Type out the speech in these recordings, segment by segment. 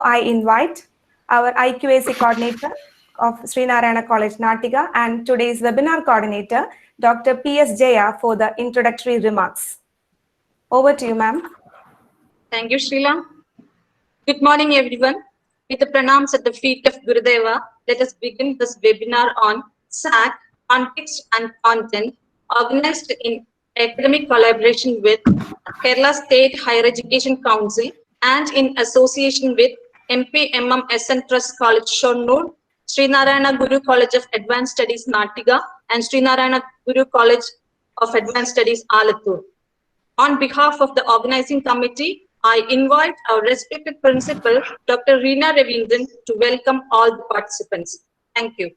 I invite our IQAC coordinator of Srinarayana College, Natiga, and today's webinar coordinator, Dr. P.S. Jaya, for the introductory remarks. Over to you, ma'am. Thank you, Srila. Good morning, everyone. With the pranams at the feet of Gurudeva, let us begin this webinar on SAC, Context and Content, organized in academic collaboration with Kerala State Higher Education Council and in association with MPMMSN Trust College Shonnur, Srinarayana Guru College of Advanced Studies Natiga, and Srinarayana Guru College of Advanced Studies Alathur. On behalf of the organizing committee, I invite our respected principal, Dr. Reena Ravindran, to welcome all the participants. Thank you.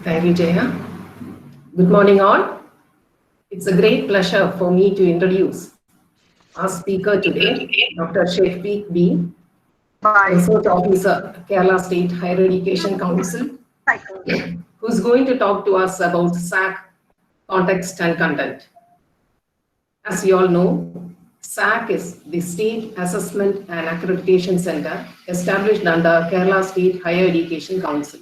Thank you, Jaya. Good morning, all. It's a great pleasure for me to introduce our speaker today, Dr. Shafiq B, Research Officer, Kerala State Higher Education Council, who's going to talk to us about SAC, Context and Content. As you all know, SAC is the State Assessment and Accreditation Center established under Kerala State Higher Education Council.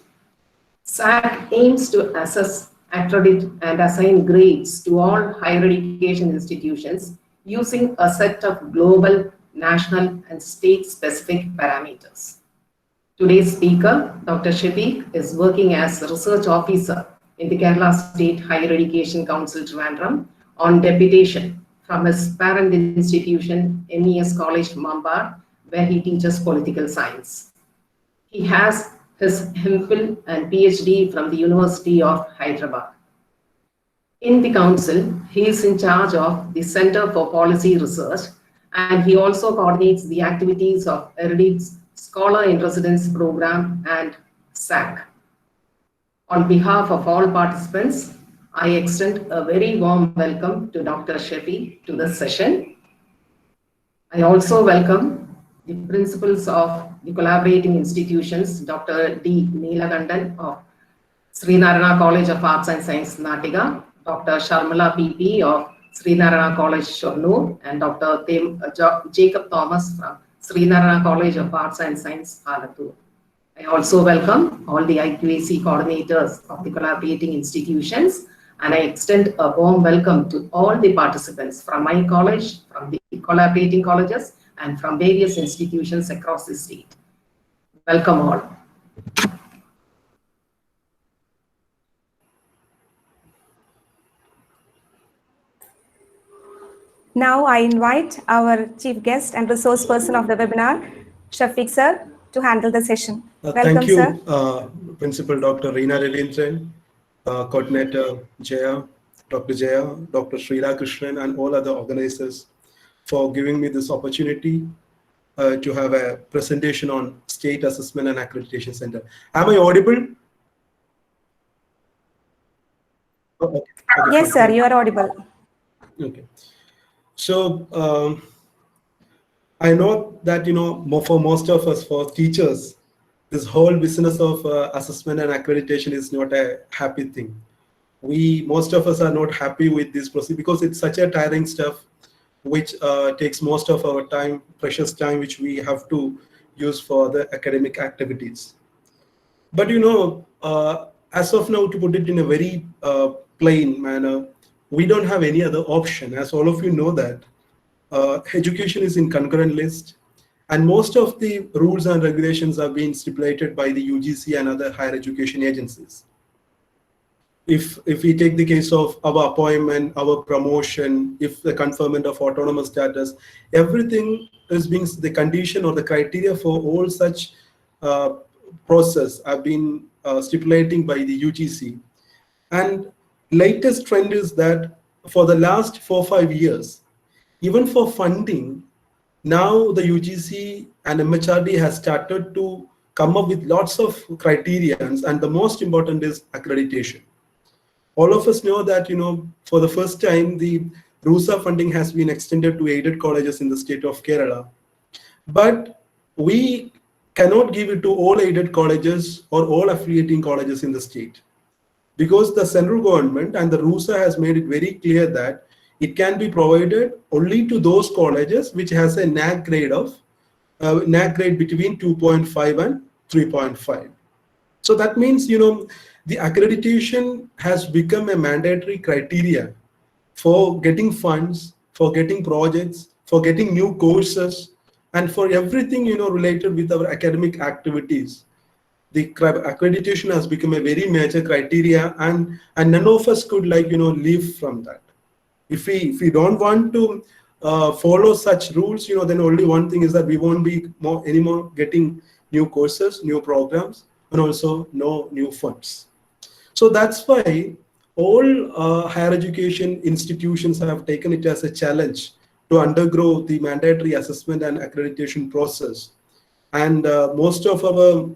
SAC aims to assess, accredit, and assign grades to all higher education institutions using a set of global, national, and state-specific parameters. Today's speaker, Dr. Shafiq, is working as a research officer in the Kerala State Higher Education Council, Trivandrum, on deputation from his parent institution, MES College, Mumbai, where he teaches political science. He has his MPhil and PhD from the University of Hyderabad. In the council, he is in charge of the Center for Policy Research, and he also coordinates the activities of Erudite's Scholar in Residence program and SAC. On behalf of all participants, I extend a very warm welcome to Dr. Shafiq to this session. I also welcome the principals of the collaborating institutions, Dr. D. Neelakandan of Srinarayana College of Arts and Science, Natiga, Dr. Sharmila PP of Srinarayana College, Shonnur, and Dr. Jacob Thomas from Srinarayana College of Arts and Science, Alathur. I also welcome all the IQAC coordinators of the collaborating institutions, and I extend a warm welcome to all the participants from my college, from the collaborating colleges, and from various institutions across the state. Welcome all. Now I invite our chief guest and resource person of the webinar, Shafiq sir, to handle the session. Welcome, thank you, sir. Principal Dr. Reena Ravindran, Coordinator Jaya, Dr. Jaya, Dr. Srila Krishnan, and all other organizers for giving me this opportunity to have a presentation on State Assessment and Accreditation Center. Am I audible? Oh, okay. Yes, sir, you are audible. Okay. So I know that, for most of us, for teachers, this whole business of assessment and accreditation is not a happy thing. Most of us are not happy with this process because it's such a tiring stuff, which takes most of our time, precious time, which we have to use for the academic activities. But as of now, to put it in a very plain manner, we don't have any other option. As all of you know that education is in concurrent list, and most of the rules and regulations are being stipulated by the UGC and other higher education agencies. If we take the case of our appointment, our promotion, if the conferment of autonomous status, everything is being, the condition or the criteria for all such process have been stipulating by the UGC. And latest trend is that for the last 4 or 5 years, even for funding, now the UGC and MHRD has started to come up with lots of criterions, and the most important is accreditation. All of us know that, for the first time, the RUSA funding has been extended to aided colleges in the state of Kerala. But we cannot give it to all aided colleges or all affiliating colleges in the state, because the central government and the RUSA has made it very clear that it can be provided only to those colleges which has a NAC grade of NAC grade between 2.5 and 3.5. So that means, the accreditation has become a mandatory criteria for getting funds, for getting projects, for getting new courses, and for everything, related with our academic activities. The accreditation has become a very major criteria, and none of us could live from that. If we don't want to follow such rules, then only one thing is that we won't be anymore getting new courses, new programs, and also no new funds. So that's why all higher education institutions have taken it as a challenge to undergo the mandatory assessment and accreditation process. And most of our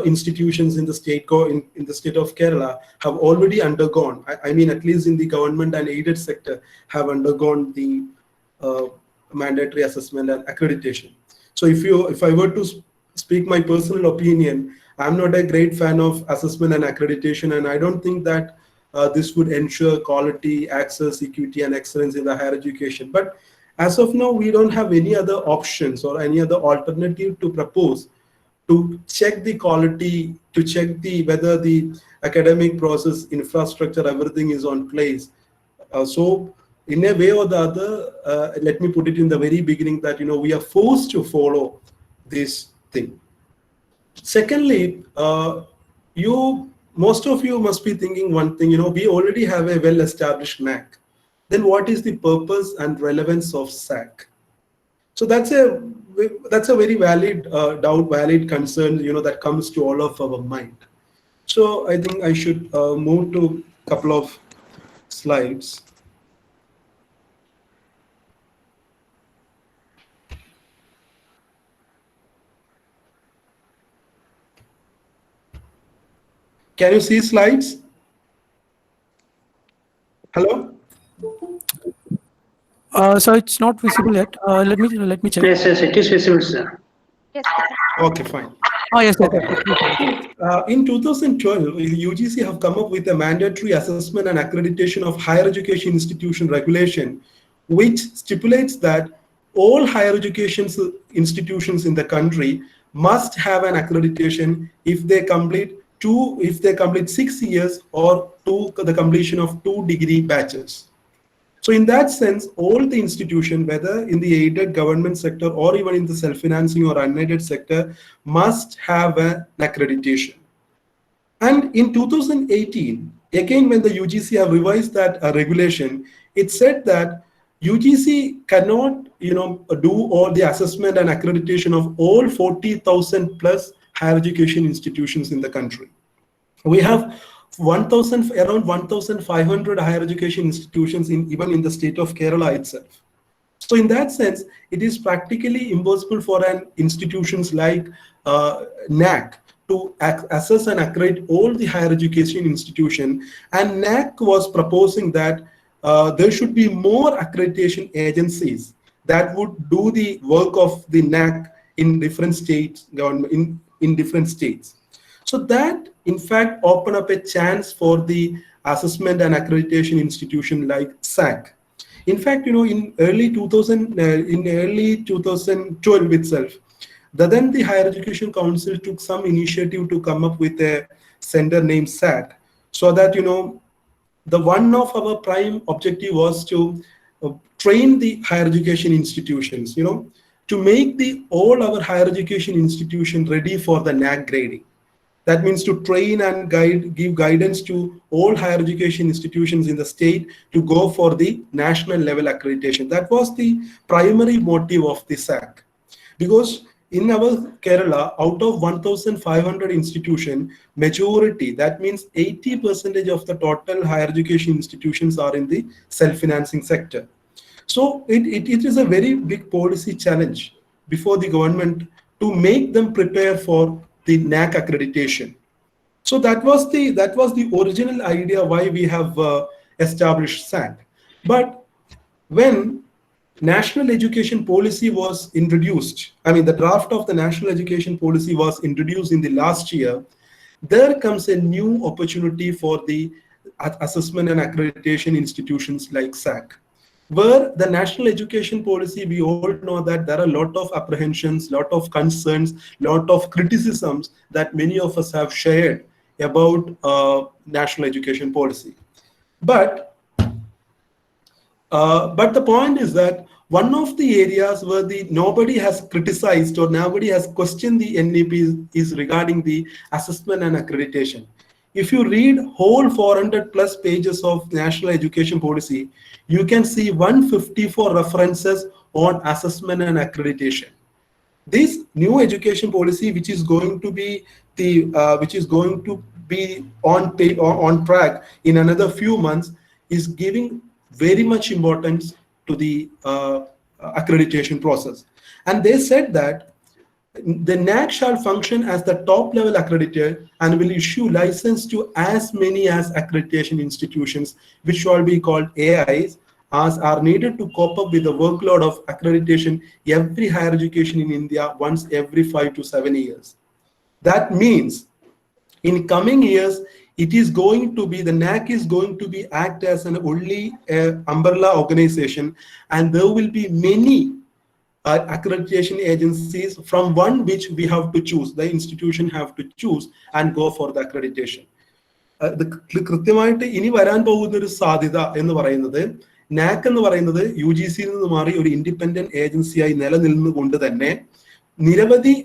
institutions in the state in the state of Kerala have already undergone, I mean, at least in the government and aided sector, have undergone the mandatory assessment and accreditation. So if I were to speak my personal opinion, I'm not a great fan of assessment and accreditation, and I don't think that this would ensure quality, access, equity, and excellence in the higher education. But as of now, we don't have any other options or any other alternative to propose to check the quality, to check whether the academic process, infrastructure, everything is on place. So in a way or the other, let me put it in the very beginning that we are forced to follow this thing. Secondly, most of you must be thinking one thing, we already have a well-established NAC. Then what is the purpose and relevance of SAC? So that's a very valid doubt, valid concern, that comes to all of our mind. So I think I should move to a couple of slides. Can you see slides? Hello? So it's not visible yet. Let me check. Yes, it is visible, sir. Yes. Okay, fine. Oh yes, yes. In 2012, UGC have come up with a mandatory assessment and accreditation of higher education institution regulation, which stipulates that all higher education institutions in the country must have an accreditation if they complete 6 years or to the completion of 2 degree batches. So in that sense, all the institutions, whether in the aided government sector or even in the self-financing or unaided sector, must have an accreditation. And in 2018, again, when the UGC have revised that regulation, it said that UGC cannot, do all the assessment and accreditation of all 40,000 plus higher education institutions in the country. We have around 1,500 higher education institutions even in the state of Kerala itself. So in that sense, it is practically impossible for an institutions like NAC to assess and accredit all the higher education institution. And NAC was proposing that there should be more accreditation agencies that would do the work of the NAC in different states, government in different states. So that, in fact, open up a chance for the assessment and accreditation institution like SAC. In fact, in early 2012 itself, then the Higher Education Council took some initiative to come up with a center named SAC, so that the one of our prime objective was to train the higher education institutions, to make all our higher education institutions ready for the NAC grading. That means to train and give guidance to all higher education institutions in the state to go for the national level accreditation. That was the primary motive of the SAC. Because in our Kerala, out of 1,500 institutions, majority, that means 80% of the total higher education institutions are in the self-financing sector. So it is a very big policy challenge before the government to make them prepare for the NAC accreditation. So that was the original idea why we have established SAC. But when National Education Policy was introduced, the draft of the National Education Policy was introduced in the last year, there comes a new opportunity for the assessment and accreditation institutions like SAC. where the national education policy, we all know that there are a lot of apprehensions, lot of concerns, lot of criticisms that many of us have shared about national education policy. But the point is that one of the areas where nobody has criticized or nobody has questioned the NEP is regarding the assessment and accreditation. If you read whole 400 plus pages of national education policy, you can see 154 references on assessment and accreditation. This new education policy, which is going to be on track in another few months, is giving very much importance to the accreditation process. And they said that the NAAC shall function as the top level accreditor and will issue license to as many as accreditation institutions, which shall be called AIs, as are needed to cope up with the workload of accreditation every higher education in India once every 5 to 7 years. That means in coming years, it is going to be, the NAAC is going to be act as an only umbrella organization, and there will be many accreditation agencies from one which we have to choose. The institution have to choose and go for the accreditation. കൃത്യമായിട്ട് ഇനി വരാൻ പോകുന്ന ഒരു സാധ്യത എന്ന് പറയുന്നത് NAAC എന്ന് പറയുന്നത് UGC നിന്ന് മാറി ഒരു ഇൻഡിപെൻഡന്റ് ഏജൻസിയായി നിലനിന്നുകൊണ്ട് തന്നെ നിരവധി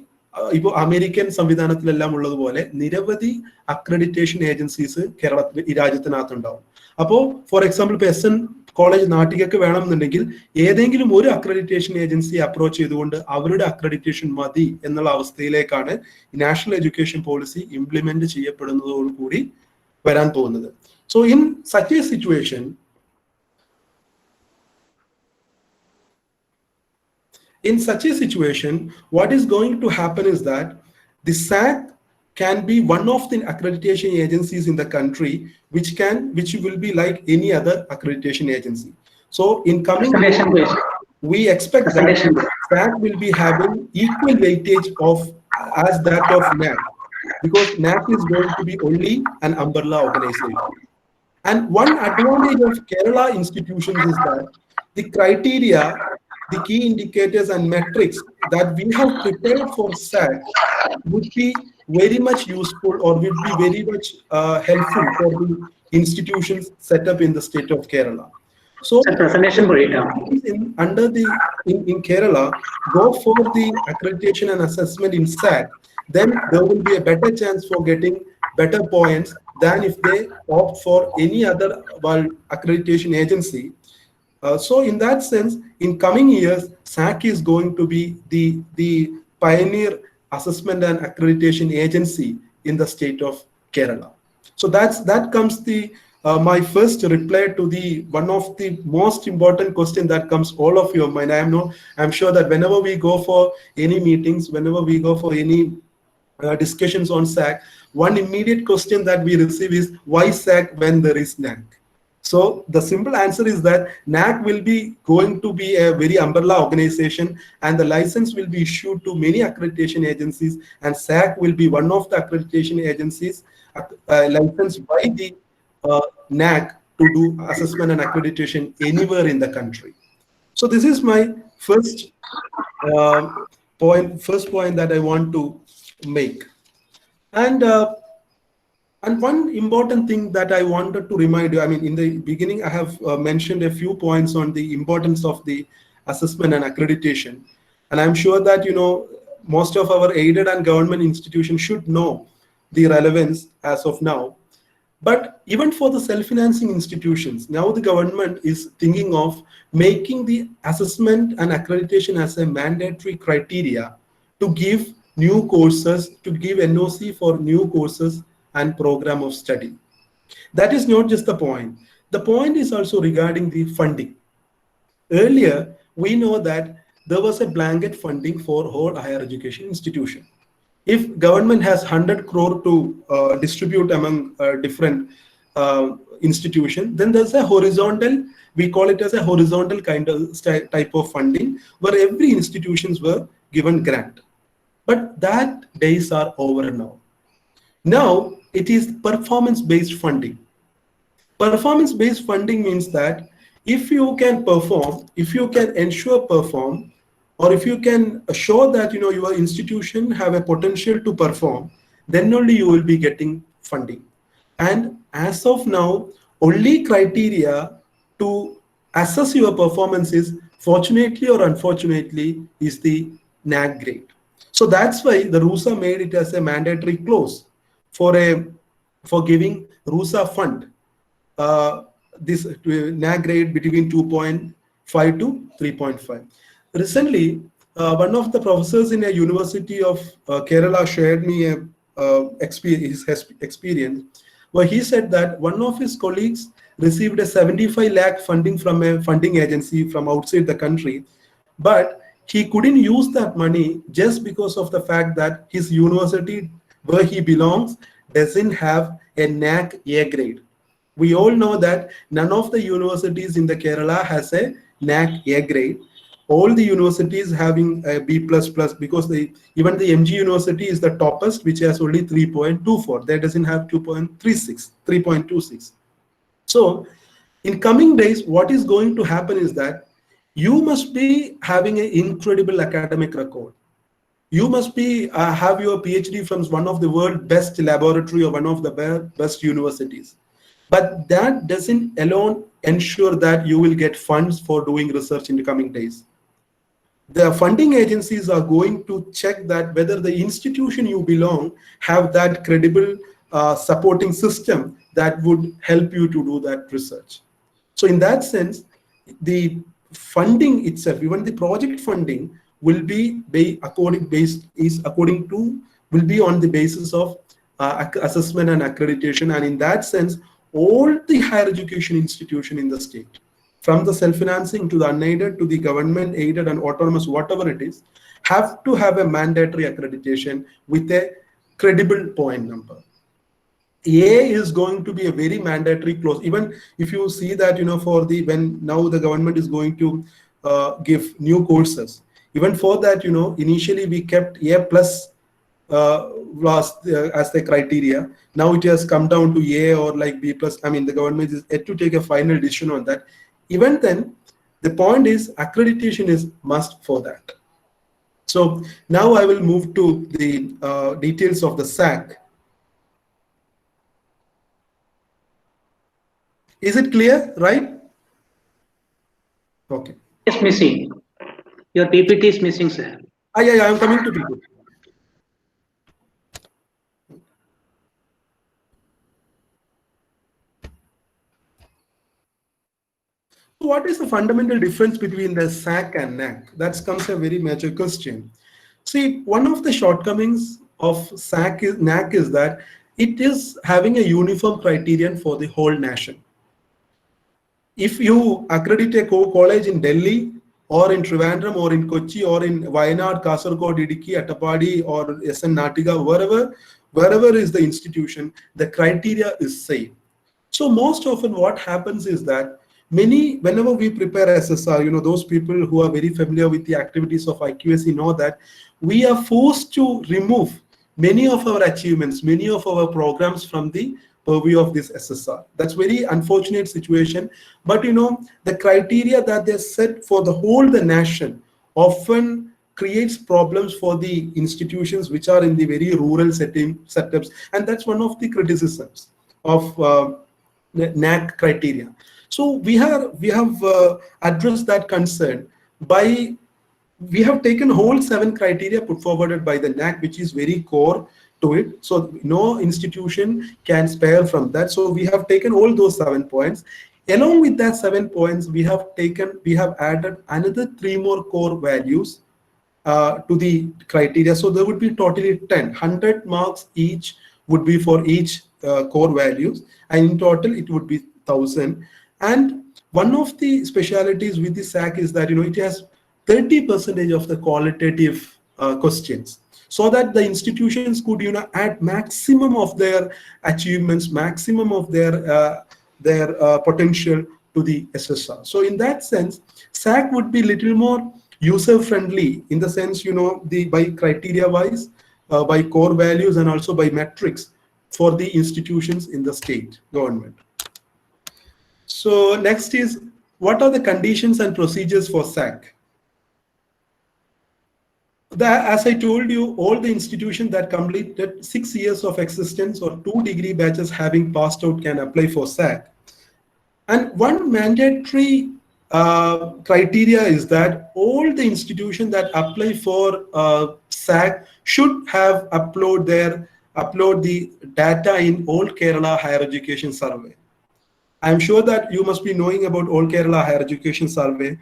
ഇപ്പോൾ അമേരിക്കൻ സംവിധാനത്തിലെല്ലാം ഉള്ളതുപോലെ നിരവധി അക്രഡിറ്റേഷൻ ഏജൻസീസ് കേരളത്തിൽ ഈ രാജ്യത്തിനകത്തുണ്ടാവും. അപ്പോൾ ഫോർ എക്സാമ്പിൾ ഇപ്പോൾ SN കോളേജ് നാട്ടികക്ക് വേണമെന്നുണ്ടെങ്കിൽ ഏതെങ്കിലും ഒരു അക്രഡിറ്റേഷൻ ഏജൻസിയെ അപ്രോച്ച് ചെയ്തുകൊണ്ട് അവരുടെ അക്രഡിറ്റേഷൻ മതി എന്നുള്ള അവസ്ഥയിലേക്കാണ് നാഷണൽ എഡ്യൂക്കേഷൻ പോളിസി ഇംപ്ലിമെന്റ് ചെയ്യപ്പെടുന്നതോടുകൂടി വരാൻ പോകുന്നത്. So in such A situation, what is going to happen is that the SAC can be one of the accreditation agencies in the country which will be like any other accreditation agency. So in coming years, we expect that SAC will be having equal weightage as that of NAAC, because NAAC is going to be only an umbrella organization. And one advantage of Kerala institutions is that the criteria, the key indicators and metrics that we have prepared for SAC would be very much useful or will be very much helpful for the institutions set up in the state of Kerala. So in Kerala, go for the accreditation and assessment in SAC, then there will be a better chance for getting better points than if they opt for any other accreditation agency. So in that sense, in coming years, SAC is going to be the pioneer assessment and accreditation agency in the state of Kerala. So that comes my first reply to one of the most important question that comes all of your mind. I'm sure that whenever we go for any meetings, whenever we go for any discussions on SAC, one immediate question that we receive is why SAC when there is NAAC? So the simple answer is that NAAC will be going to be a very umbrella organization, and the license will be issued to many accreditation agencies, and SAC will be one of the accreditation agencies licensed by the NAAC to do assessment and accreditation anywhere in the country. So this is my first point that I want to make. And one important thing that I wanted to remind you, I mean, in the beginning, I have mentioned a few points on the importance of the assessment and accreditation. And I'm sure that, most of our aided and government institutions should know the relevance as of now. But even for the self-financing institutions, now the government is thinking of making the assessment and accreditation as a mandatory criteria to give new courses, to give NOC for new courses and program of study. That is not just the point. The point is also regarding the funding. Earlier, we know that there was a blanket funding for whole higher education institution. If government has 100 crore to distribute among different institutions, then there's a horizontal, we call it as a horizontal kind of type of funding where every institutions were given grant. But that days are over now. Now, it is performance-based funding. Performance-based funding means that if you can perform, if you can ensure perform, or if you can assure that your institution have a potential to perform, then only you will be getting funding. And as of now, only criteria to assess your performance is, fortunately or unfortunately, is the NAAC grade. So that's why the RUSA made it as a mandatory clause for giving RUSA fund this NAAC grade between 2.5 to 3.5. Recently, one of the professors in a university of Kerala shared me his experience, where he said that one of his colleagues received a 75 lakh funding from a funding agency from outside the country, but he couldn't use that money just because of the fact that his university where he belongs doesn't have a NAAC A grade. We all know that none of the universities in the Kerala has a NAAC A grade. All the universities having a B++, because even the MG University is the toppest, which has only 3.24. That doesn't have 2.36, 3.26. So in coming days, what is going to happen is that you must be having an incredible academic record. You must be have your PhD from one of the world's best laboratory or one of the best universities. But that doesn't alone ensure that you will get funds for doing research in the coming days. The funding agencies are going to check that whether the institution you belong have that credible supporting system that would help you to do that research. So in that sense, the funding itself, even the project funding, will be on the basis of assessment and accreditation. And in that sense, all the higher education institution in the state, from the self-financing to the unaided to the government aided and autonomous, whatever it is, have to have a mandatory accreditation with a credible point number. A is going to be a very mandatory clause. Even if you see that, when now the government is going to give new courses, even for that, initially we kept A plus as the criteria. Now it has come down to A or like B plus. I mean, the government is yet to take a final decision on that. Even then, the point is accreditation is must for that. So now I will move to the details of the SAC. Is it clear, right? Okay. It's missing. Your PPT is missing, sir. Yeah, I'm coming to PPT. What is the fundamental difference between the SAC and NAAC? That comes a very major question. See, one of the shortcomings of NAAC is that it is having a uniform criterion for the whole nation. If you accredit a college in Delhi or in Trivandrum or in Kochi or in Wayanad, Kasaragod, Idukki, Attapadi or SN Natiga, wherever is the institution, the criteria is same. So most often what happens is that whenever we prepare SSR, those people who are very familiar with the activities of IQAC know that we are forced to remove many of our achievements, many of our programs from the purview of this SSR. That's very unfortunate situation. But the criteria that they set for the nation often creates problems for the institutions which are in the very rural setups. And that's one of the criticisms of NAAC criteria. So we have addressed that concern by, we have taken whole 7 criteria put forwarded by the NAAC, which is very core to it. So no institution can spare from that. So we have taken all those 7 points. Along with that 7 points, we have added another 3 more core values to the criteria. So there would be totally 10, 100 marks each would be for each core values. And in total, it would be 1,000. And one of the specialities with the SAC is that, it has 30% of the qualitative questions, so that the institutions could, add maximum of their achievements, maximum of their potential to the SSR. So in that sense, SAC would be little more user-friendly in the sense, by criteria-wise, by core values, and also by metrics for the institutions in the state government. So next is what are the conditions and procedures for SAC? As I told you, all the institutions that completed 6 years of existence or 2 degree batches having passed out can apply for SAC. And one mandatory criteria is that all the institutions that apply for SAC should have upload the data in All Kerala Higher Education Survey. I'm sure that you must be knowing about All Kerala Higher Education Survey.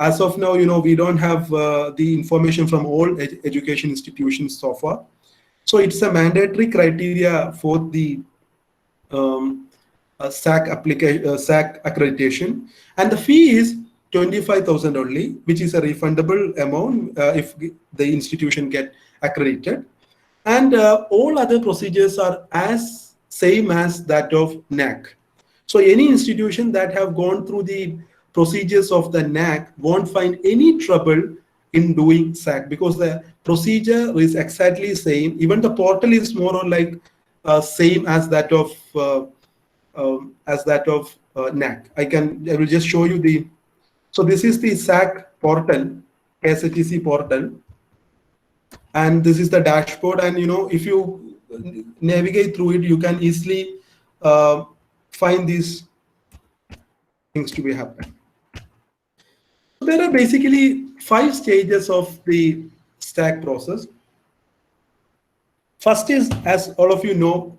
As of now, we don't have the information from all education institutions so far. So it's a mandatory criteria for the SAC accreditation, and the fee is 25,000 only, which is a refundable amount if the institution get accredited. And all other procedures are same as that of NAC. So any institution that have gone through the procedures of the NAC won't find any trouble in doing SAC, because the procedure is exactly same. Even the portal is more or like same as that of NAC. I will just show you so this is the SAC portal, SATC portal, and this is the dashboard. And if you navigate through it, you can easily find these things to be happening. So there are basically 5 stages of the SAC process. First is, as all of you know,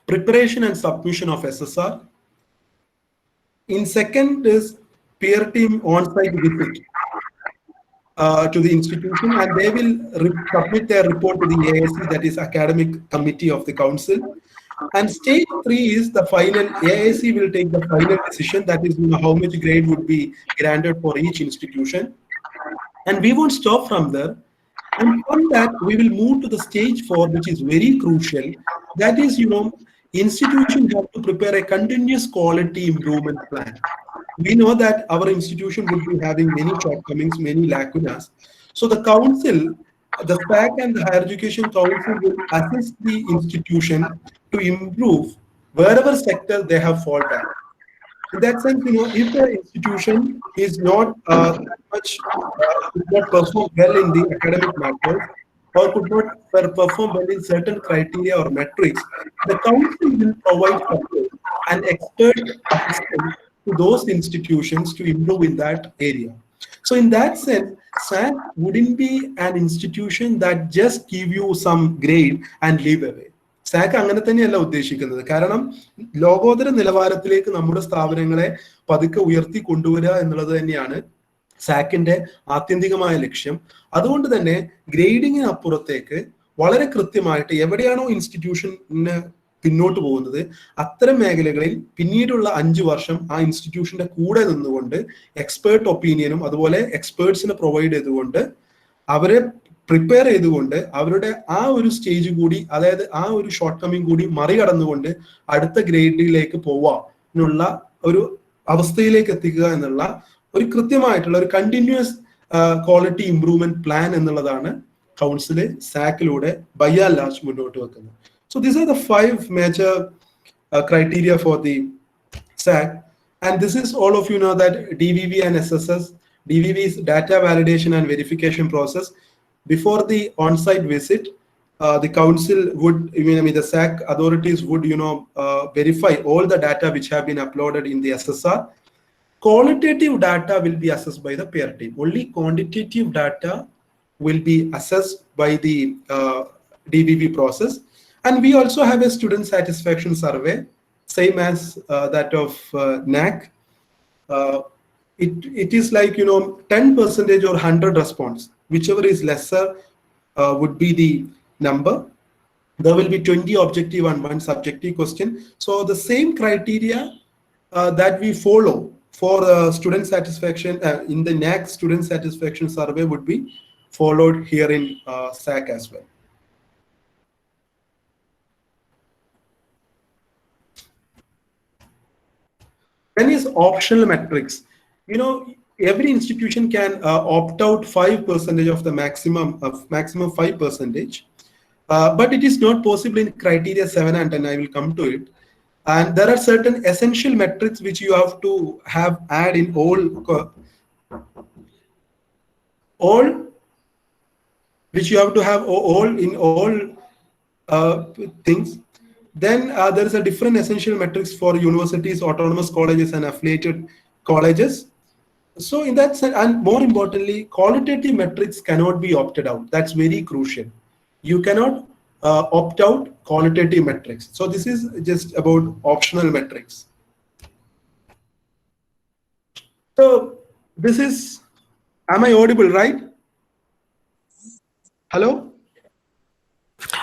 preparation and submission of SSR. In second is peer team on-site visit to the institution, and they will submit their report to the AIC, that is Academic Committee of the Council. And stage 3 is the final. AIC will take the final decision, that is how much grade would be granted for each institution. And we won't stop from there. And from that, we will move to the stage 4, which is very crucial. That is, institutions have to prepare a continuous quality improvement plan. We know that our institution would be having many shortcomings, many lacunas. So the council, the SAC and the Higher Education Council will assist the institution to improve wherever sector they have fallen back. In that sense, if the institution is not could not perform well in the academic matters, or could not perform well in certain criteria or metrics, the council will provide support and expert assistance to those institutions to improve in that area. So in that sense, SAC wouldn't be an institution that just give you some grade and leave away. SAC അങ്ങനെ തന്നെയല്ല ഉദ്ദേശിക്കുന്നത്. കാരണം ലോകോത്തര നിലവാരത്തിലേക്ക് നമ്മുടെ സ്ഥാപനങ്ങളെ പതുക്കെ ഉയർത്തി കൊണ്ടുവരിക എന്നുള്ളത് തന്നെയാണ് സാക്കിന്റെ ആത്യന്തികമായ ലക്ഷ്യം. അതുകൊണ്ട് തന്നെ ഗ്രേഡിങ്ങിന് അപ്പുറത്തേക്ക് വളരെ കൃത്യമായിട്ട് എവിടെയാണോ ഇൻസ്റ്റിറ്റ്യൂഷന് പിന്നോട്ട് പോകുന്നത് അത്തരം മേഖലകളിൽ പിന്നീടുള്ള 5 വർഷം ആ ഇൻസ്റ്റിറ്റ്യൂഷന്റെ കൂടെ നിന്നുകൊണ്ട് എക്സ്പേർട്ട് ഒപ്പീനിയനും അതുപോലെ എക്സ്പേർട്സിനെ പ്രൊവൈഡ് ചെയ്തുകൊണ്ട് അവരെ പ്രിപ്പയർ ചെയ്തുകൊണ്ട് അവരുടെ ആ ഒരു സ്റ്റേജ് കൂടി, അതായത് ആ ഒരു ഷോർട്ട് കമ്മിങ് കൂടി മറികടന്നുകൊണ്ട് അടുത്ത ഗ്രേഡിലേക്ക് പോവാനുള്ള ഒരു അവസ്ഥയിലേക്ക് എത്തിക്കുക എന്നുള്ള ഒരു കൃത്യമായിട്ടുള്ള ഒരു കണ്ടിന്യൂസ് ക്വാളിറ്റി ഇംപ്രൂവ്മെന്റ് പ്ലാൻ എന്നുള്ളതാണ് കൗൺസില് സാക്കിലൂടെ ബൈ ആൻഡ് ലാർജ് മുന്നോട്ട് വെക്കുന്നത്. So these are the 5 major criteria for the SAC, and this is, all of you know that DVV and SSS, DVV is data validation and verification process. Before the on-site visit, the council would, the SAC authorities would, verify all the data which have been uploaded in the SSR. Qualitative data will be assessed by the peer team. Only quantitative data will be assessed by the DVV process. And we also have a student satisfaction survey, same as that of NAC. It is like 10% or 100 response, whichever is lesser would be the number. There will be 20 objective and 1 subjective question. So the same criteria that we follow for student satisfaction in the NAC student satisfaction survey would be followed here in SAC as well. Then is optional metrics. Every institution can opt out 5% of the maximum 5%, but it is not possible in criteria 7 and 10. I will come to it. And there are certain essential metrics which you have to add in which you have to have all things. Then there is a different essential metrics for universities, autonomous colleges, and affiliated colleges. So in that sense, and more importantly, qualitative metrics cannot be opted out. That's very crucial. You cannot opt out qualitative metrics. So this is just about optional metrics. So this is, am I audible, right? Hello?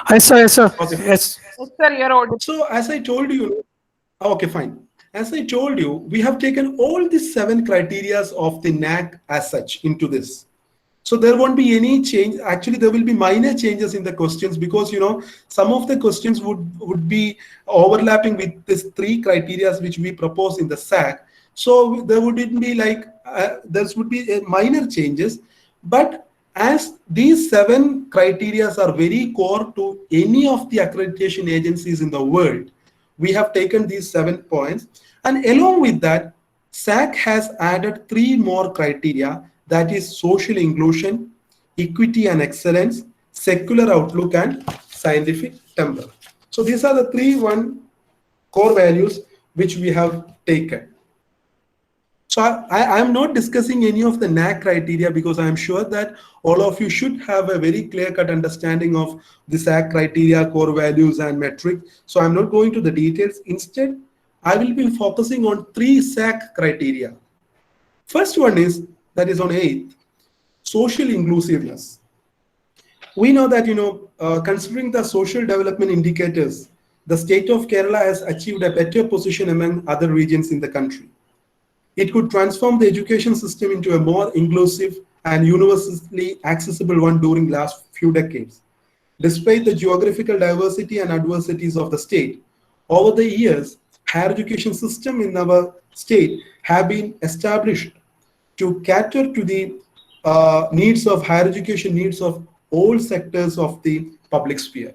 Yes, sir. Yes, sir. Okay. Yes. Yes, sir, you're audible. So as I told you, okay, fine. As I told you, we have taken all the 7 criteria of the NAAC as such into this. So there won't be any change. Actually, there will be minor changes in the questions because, you know, some of the questions would be overlapping with these 3 criteria which we propose in the SAC. So there wouldn't be like, there would be minor changes. But as these 7 criteria are very core to any of the accreditation agencies in the world, we have taken these 7 points. And along with that, SAC has added 3 more criteria, that is social inclusion, equity and excellence, secular outlook, and scientific temper. So these are the 3 core values which we have taken. So I am not discussing any of the NAAC criteria because I am sure that all of you should have a very clear-cut understanding of the SAC criteria, core values, and metrics. So I'm not going to the details. Instead, I will be focusing on 3 SAC criteria. First one is, that is on 8th, social inclusiveness. We know that, you know, considering the social development indicators, the state of Kerala has achieved a better position among other regions in the country. It could transform the education system into a more inclusive and universally accessible one during the last few decades. Despite the geographical diversity and adversities of the state, over the years, higher education system in our state have been established to cater to the needs of higher education needs of all sectors of the public sphere.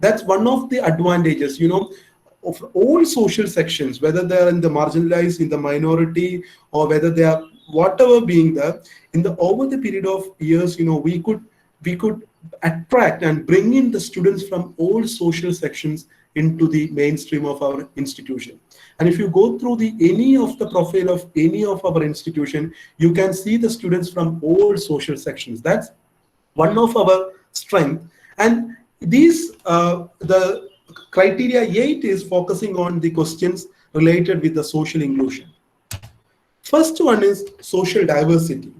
That's one of the advantages, you know, of all social sections, whether they are in the marginalized, in the minority, or whether they are whatever being there, over the period of years, you know, we could attract and bring in the students from all social sections into the mainstream of our institution. And if you go through any of the profile of any of our institution, you can see the students from all social sections. That's one of our strength. And these, the criteria 8 is focusing on the questions related with the social inclusion. First one is social diversity.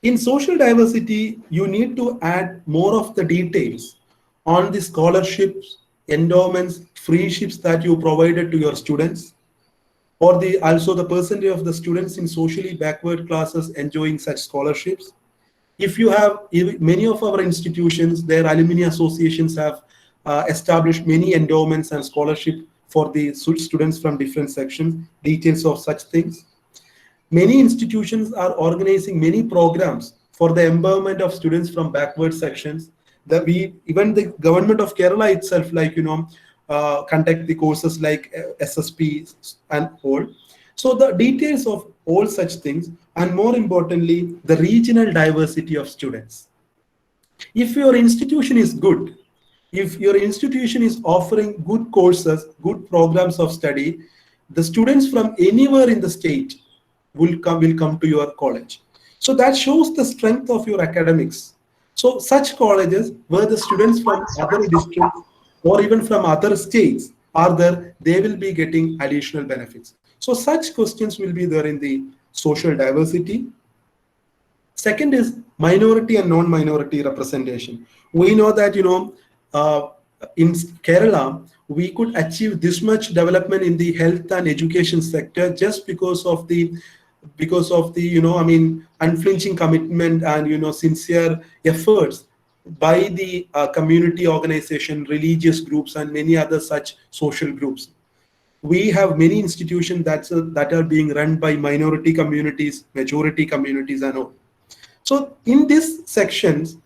In social diversity, you need to add more of the details on the scholarships, endowments, free ships that you provided to your students, or also the percentage of the students in socially backward classes enjoying such scholarships. If you have many of our institutions, their alumni associations have established many endowments and scholarship for the students from different sections, details of such things. Many institutions are organizing many programs for the empowerment of students from backward sections. Even the government of Kerala itself, like, you know, conduct the courses like SSP and all. So the details of all such things, and more importantly, the regional diversity of students. If your institution is good, if your institution is offering good courses, good programs of study, the students from anywhere in the state will come to your college. So that shows the strength of your academics. So such colleges where the students from other districts or even from other states are there, they will be getting additional benefits. So such questions will be there in the social diversity. Second is minority and non-minority representation. We know that, you know, in Kerala, we could achieve this much development in the health and education sector just because of the you know, I mean, unflinching commitment and, you know, sincere efforts by the community organization, religious groups, and many other such social groups. We have many institutions that are being run by minority communities, majority communities, and all. So in these sections,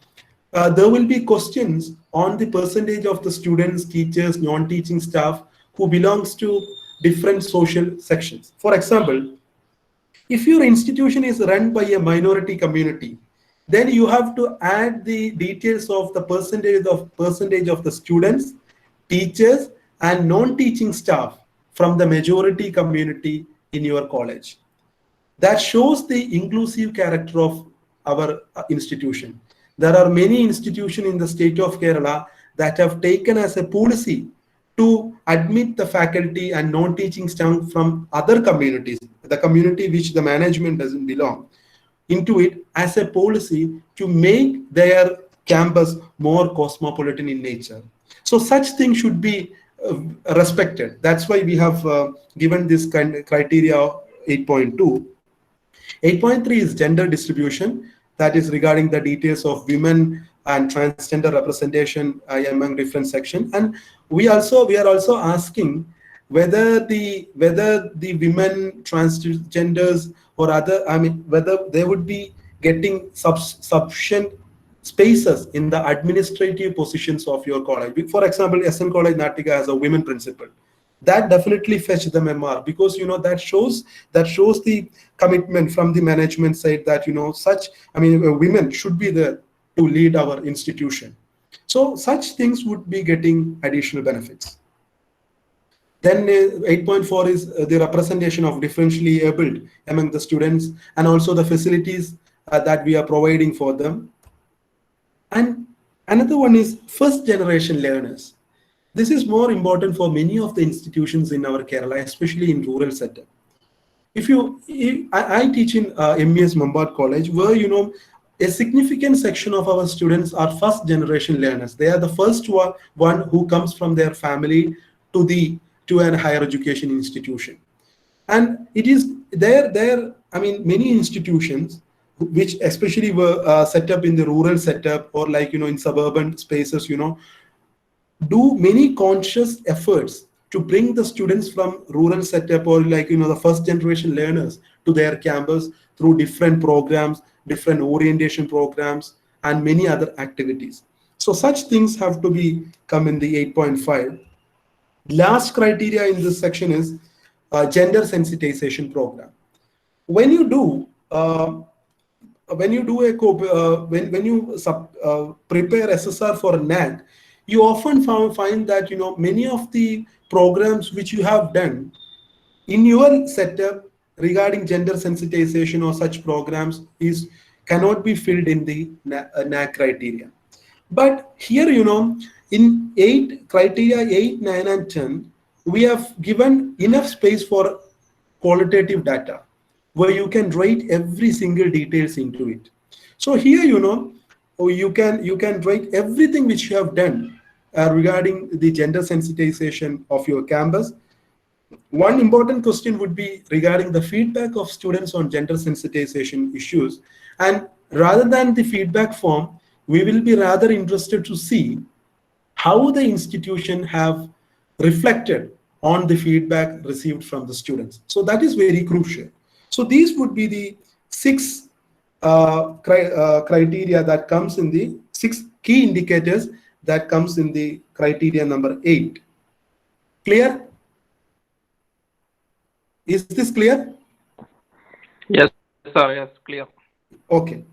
there will be questions on the percentage of the students, teachers, non-teaching staff who belongs to different social sections. For example, if your institution is run by a minority community, then you have to add the details of the percentage of the students, teachers, and non-teaching staff from the majority community in your college. That shows the inclusive character of our institution. There are many institutions in the state of Kerala that have taken as a policy to admit the faculty and non-teaching staff from other communities, the community which the management doesn't belong, into it as a policy to make their campus more cosmopolitan in nature. So such things should be respected. That's why we have given this kind of criteria 8.2. 8.3 is gender distribution, that is regarding the details of women and transgender representation among different sections. And we are also asking whether the women, transgenders, or other, whether they would be getting sufficient spaces in the administrative positions of your college. For example, SN College Natika has a women principal. That definitely fetch them MR, because that shows the commitment from the management side that women should be there to lead our institution. So such things would be getting additional benefits. Then 8.4 is the representation of differentially abled among the students, and also the facilities that we are providing for them. And another one is first generation learners. This is more important for many of the institutions in our Kerala, especially in rural setup. I teach in MES Mambad College, where a significant section of our students are first generation learners. They are the first one who comes from their family to an higher education institution. And it is many institutions which especially were set up in the rural setup, or in suburban spaces, do many conscious efforts to bring the students from rural setup, or the first generation learners, to their campus through different programs, different orientation programs, and many other activities. So such things have to be come in the 8.5. Last criteria in this section is gender sensitization program. When you prepare SSR for NAT, you often find that many of the programs which you have done in your setup regarding gender sensitization or such programs cannot be filled in the NAC criteria. But here, in 8 criteria 8, 9, and 10, we have given enough space for qualitative data where you can write every single details into it. So here, you can write everything which you have done regarding the gender sensitization of your campus. One important question would be regarding the feedback of students on gender sensitization issues. And rather than the feedback form, we will be rather interested to see how the institution have reflected on the feedback received from the students. So that is very crucial. So these would be the 6 criteria that comes in the 6 key indicators that comes in the criteria number 8. Clear? Is this clear? Yes, sir. Yes, clear. Okay.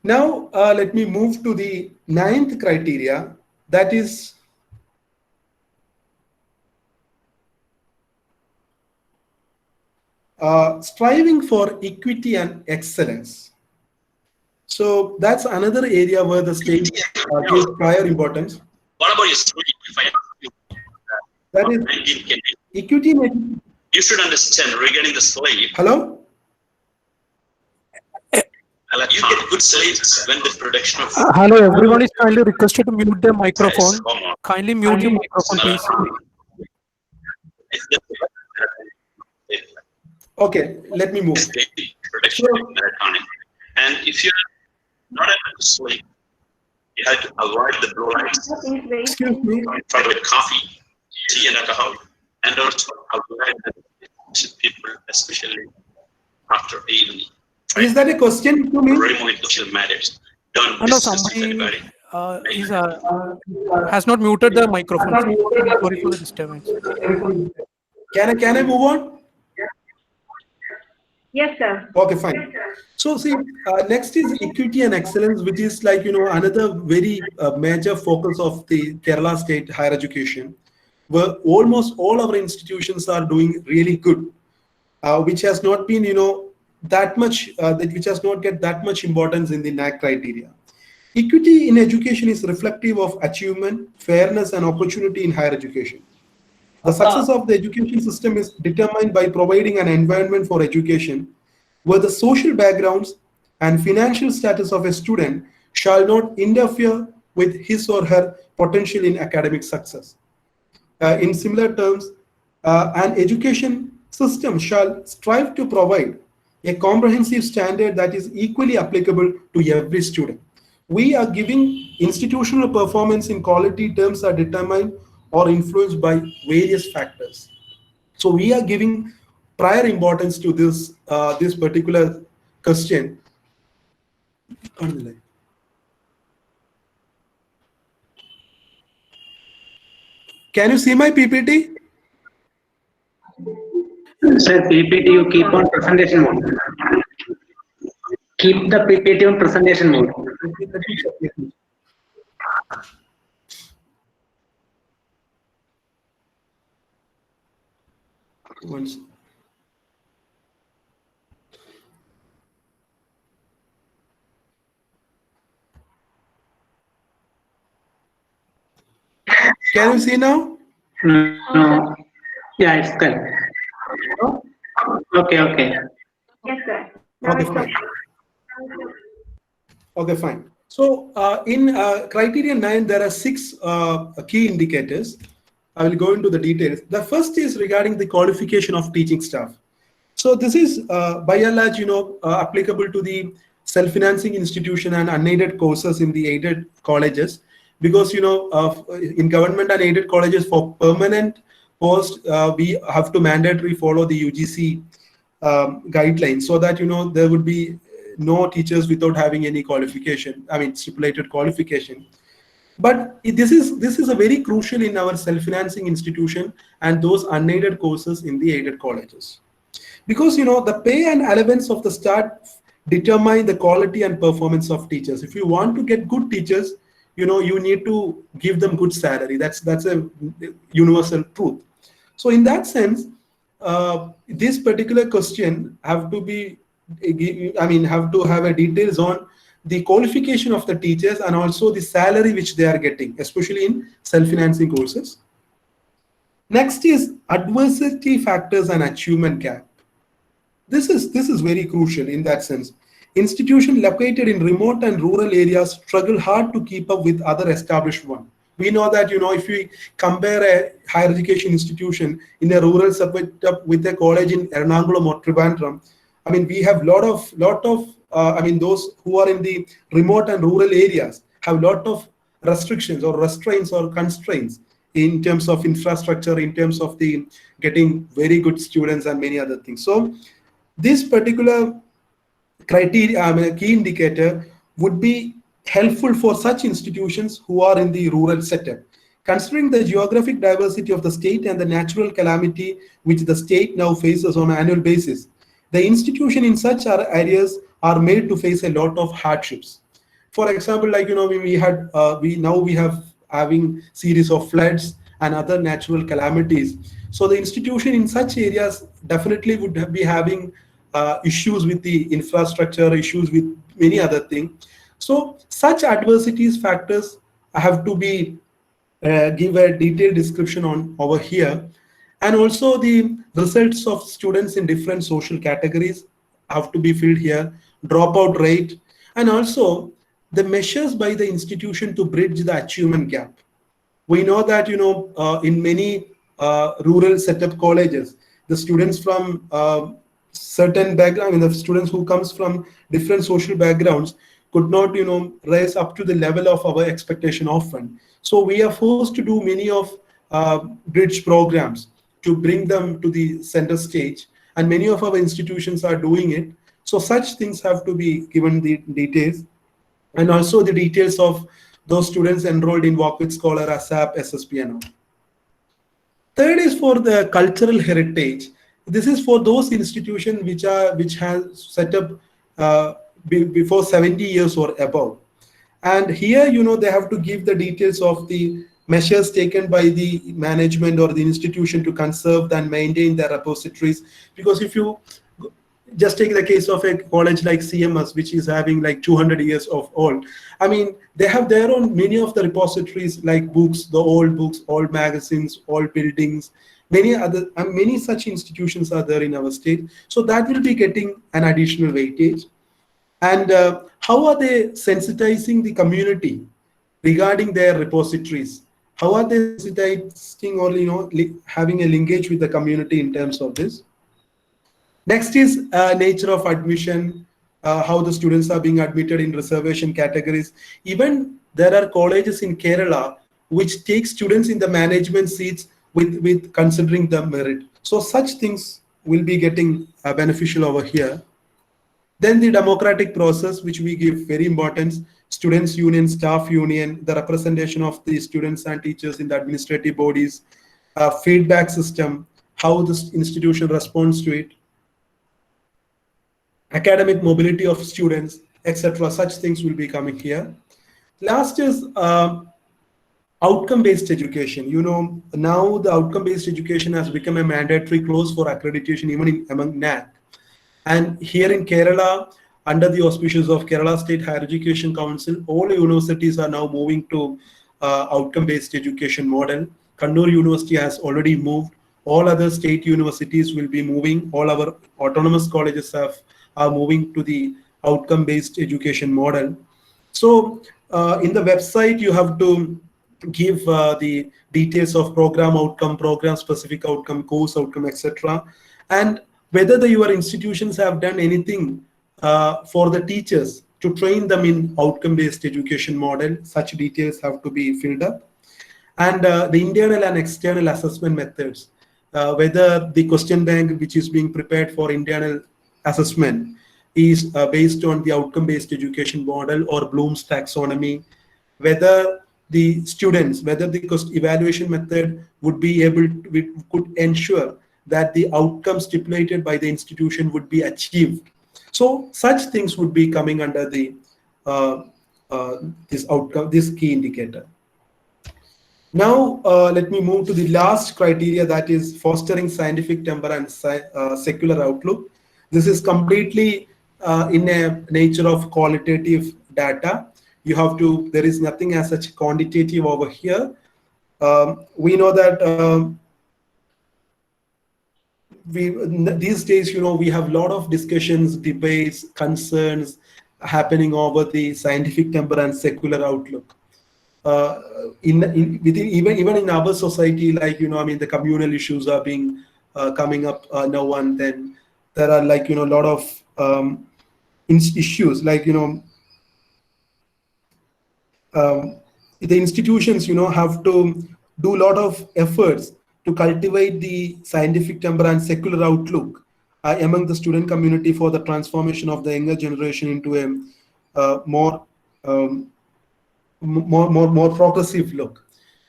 Now let me move to the 9th criteria, that is striving for equity and excellence. So that's another area where the state gives prior importance. What about your sleep? If I ask you that is 19 K, equity. you should understand regarding the sleep. Hello? You get good sleeps when the production of Hello, everyone is kindly requested to mute their microphone. Yes, come on. Kindly mute your microphone, please. Okay, let me move. Production of melatonin. And if you're not able to sleep, you have to avoid the blue lights. Excuse me. Try with coffee, tea, and alcohol, and also avoid the people, especially after evening. Is that a question to me? Remove social matters. Don't Hello, discuss with somebody anybody. He's has not muted the microphone. Sorry for the disturbance. Can I move on? Yes, sir. Okay, fine. So see, next is equity and excellence, which is like, another very major focus of the Kerala state higher education, where almost all our institutions are doing really good, which has not been, that much, which has not get that much importance in the NAAC criteria. Equity in education is reflective of achievement, fairness, and opportunity in higher education. The success of the education system is determined by providing an environment for education where the social backgrounds and financial status of a student shall not interfere with his or her potential in academic success. In similar terms, an education system shall strive to provide a comprehensive standard that is equally applicable to every student. We are giving institutional performance in quality terms are determined or influenced by various factors. So we are giving prior importance to this this particular question. Can you see my PPT? Sir, PPT you keep on presentation mode. Keep the PPT on presentation mode. Once. Can you see now? No. Yeah, it's good. Okay. Yes, sir. Okay, fine. Okay, fine. So in criterion 9, there are 6 key indicators. I will go into the details. The first is regarding the qualification of teaching staff. So this is by and large, applicable to the self-financing institution and unaided courses in the aided colleges, because in government and aided colleges for permanent post, we have to mandatory follow the UGC guidelines, so that there would be no teachers without having any qualification. I mean, stipulated qualification. But this is a very crucial in our self-financing institution and those unaided courses in the aided colleges, because the pay and allowance of the staff determine the quality and performance of teachers. If you want to get good teachers, you need to give them good salary. That's a universal truth. So in that sense, this particular question have to be, have to have a details on the qualification of the teachers and also the salary which they are getting, especially in self-financing courses. Next is adversity factors and achievement gap. This is very crucial in that sense. Institutions located in remote and rural areas struggle hard to keep up with other established ones. We know that if we compare a higher education institution in a rural setup with a college in Ernakulam or Trivandrum, we have lot of those who are in the remote and rural areas have lot of restrictions or restraints or constraints in terms of infrastructure, in terms of the getting very good students and many other things. So this particular criteria, key indicator, would be helpful for such institutions who are in the rural setup. Considering the geographic diversity of the state and the natural calamity which the state now faces on an annual basis, the institution in such areas are made to face a lot of hardships. For example, like we have having series of floods and other natural calamities. So the institution in such areas definitely would be having issues with the infrastructure, issues with many other things. So such adversities factors have to be give a detailed description on over here. And also the results of students in different social categories have to be filled here, dropout rate, and also the measures by the institution to bridge the achievement gap. We know that in many rural setup colleges, the students from certain background, the students who comes from different social backgrounds could not rise up to the level of our expectation often. So we are forced to do many of bridge programs to bring them to the center stage, and many of our institutions are doing it. So such things have to be given the details, and also the details of those students enrolled in Walk with Scholar, ASAP, SSP and all. Third is for the cultural heritage. This is for those institutions which has set up before 70 years or above. And here, they have to give the details of the measures taken by the management or the institution to conserve and maintain their repositories. Because if you just take the case of a college like CMS, which is having like 200 years of old, I mean, they have their own, many of the repositories like books, the old books, old magazines, old buildings, many such institutions are there in our state. So that will be getting an additional weightage. And how are they sensitizing the community regarding their repositories? How are they sensitizing or having a linkage with the community in terms of this? Next is nature of admission, how the students are being admitted in reservation categories. Even there are colleges in Kerala which take students in the management seats with considering the merit. So such things will be getting beneficial over here. Then the democratic process, which we give very importance, students union, staff union, the representation of the students and teachers in the administrative bodies, feedback system, how this institution responds to it, academic mobility of students, etc. Such things will be coming here. Last is outcome-based education. Now the outcome-based education has become a mandatory clause for accreditation even among NAC. And here in Kerala, under the auspices of Kerala State Higher Education Council, all universities are now moving to outcome-based education model. Kannur University has already moved. All other state universities will be moving. All our autonomous colleges are moving to the outcome-based education model. So in the website, you have to give the details of program outcome, program specific outcome, course outcome, etc. And whether your institutions have done anything for the teachers to train them in outcome-based education model, such details have to be filled up. And the internal and external assessment methods, whether the question bank which is being prepared for internal assessment is based on the outcome-based education model or Bloom's taxonomy, whether the students, whether the cost evaluation method would be able to, could ensure that the outcome stipulated by the institution would be achieved. So such things would be coming under the this outcome, this key indicator. Now let me move to the last criteria, that is fostering scientific temper and secular outlook. This is completely in a nature of qualitative data. You have to, there is nothing as such quantitative over here. We know that these days, we have a lot of discussions, debates, concerns happening over the scientific temper and secular outlook. Even in our society, like, the communal issues are being coming up now and then. There are like, a lot of issues like, the institutions, have to do a lot of efforts to cultivate the scientific temper and secular outlook among the student community for the transformation of the younger generation into a more progressive look.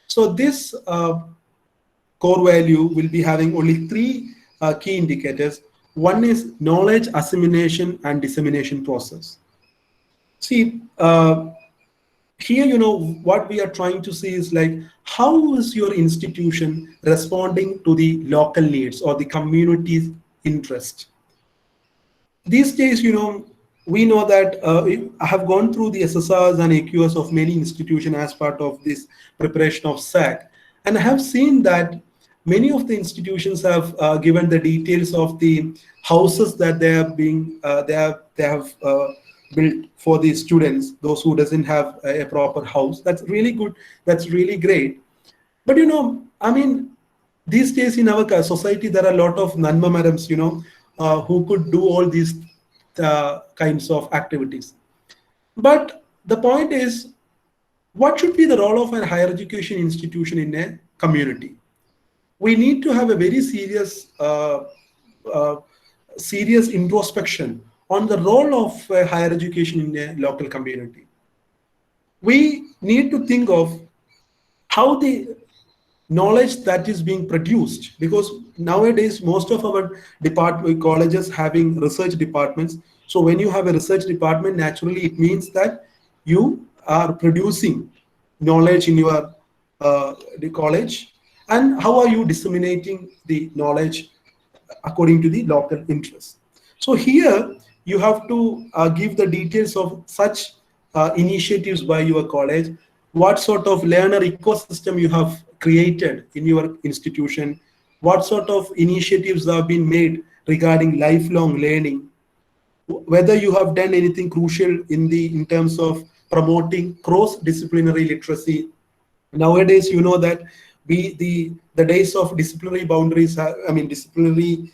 So this core value will be having only 3 key indicators. One is knowledge assimilation and dissemination process. See, here, what we are trying to see is like, how is your institution responding to the local needs or the community's interest? These days, we know that I have gone through the SSRs and AQS of many institutions as part of this preparation of SAC, and I have seen that many of the institutions have given the details of the houses that they have built for the students, those who doesn't have a proper house. That's really good. That's really great. But these days in our society, there are a lot of Nanma madams, who could do all these kinds of activities. But the point is, what should be the role of a higher education institution in a community? We need to have a very serious introspection on the role of higher education in a local community. We need to think of how the knowledge that is being produced, because nowadays most of our colleges having research departments. So when you have a research department, naturally it means that you are producing knowledge in your the college, and how are you disseminating the knowledge according to the local interests. So here you have to give the details of such initiatives by your college, what sort of learner ecosystem you have created in your institution, what sort of initiatives have been made regarding lifelong learning, whether you have done anything crucial in terms of promoting cross-disciplinary literacy. Nowadays, you know that the days of disciplinary boundaries, disciplinary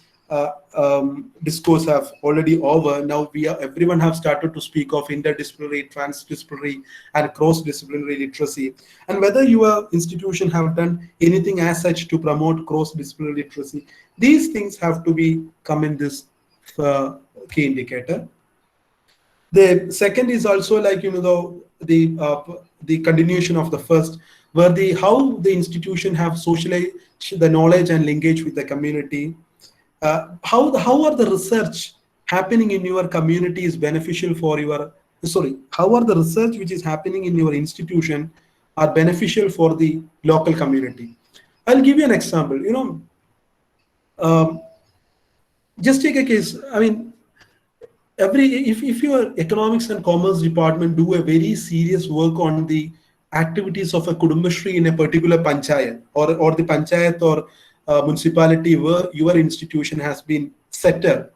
discourse have already over. Now everyone have started to speak of interdisciplinary, transdisciplinary, and cross-disciplinary literacy. And whether your institution have done anything as such to promote cross-disciplinary literacy, these things have to be come in this key indicator. The second is also like, the continuation of the first, where how the institution have socialized the knowledge and linkage with the community. How are the research happening in your community is beneficial for your, how are the research which is happening in your institution are beneficial for the local community? I'll give you an example. Just take a case. If your economics and commerce department do a very serious work on the activities of a Kudumbashree in a particular panchayat or the panchayat or municipality where your institution has been set up,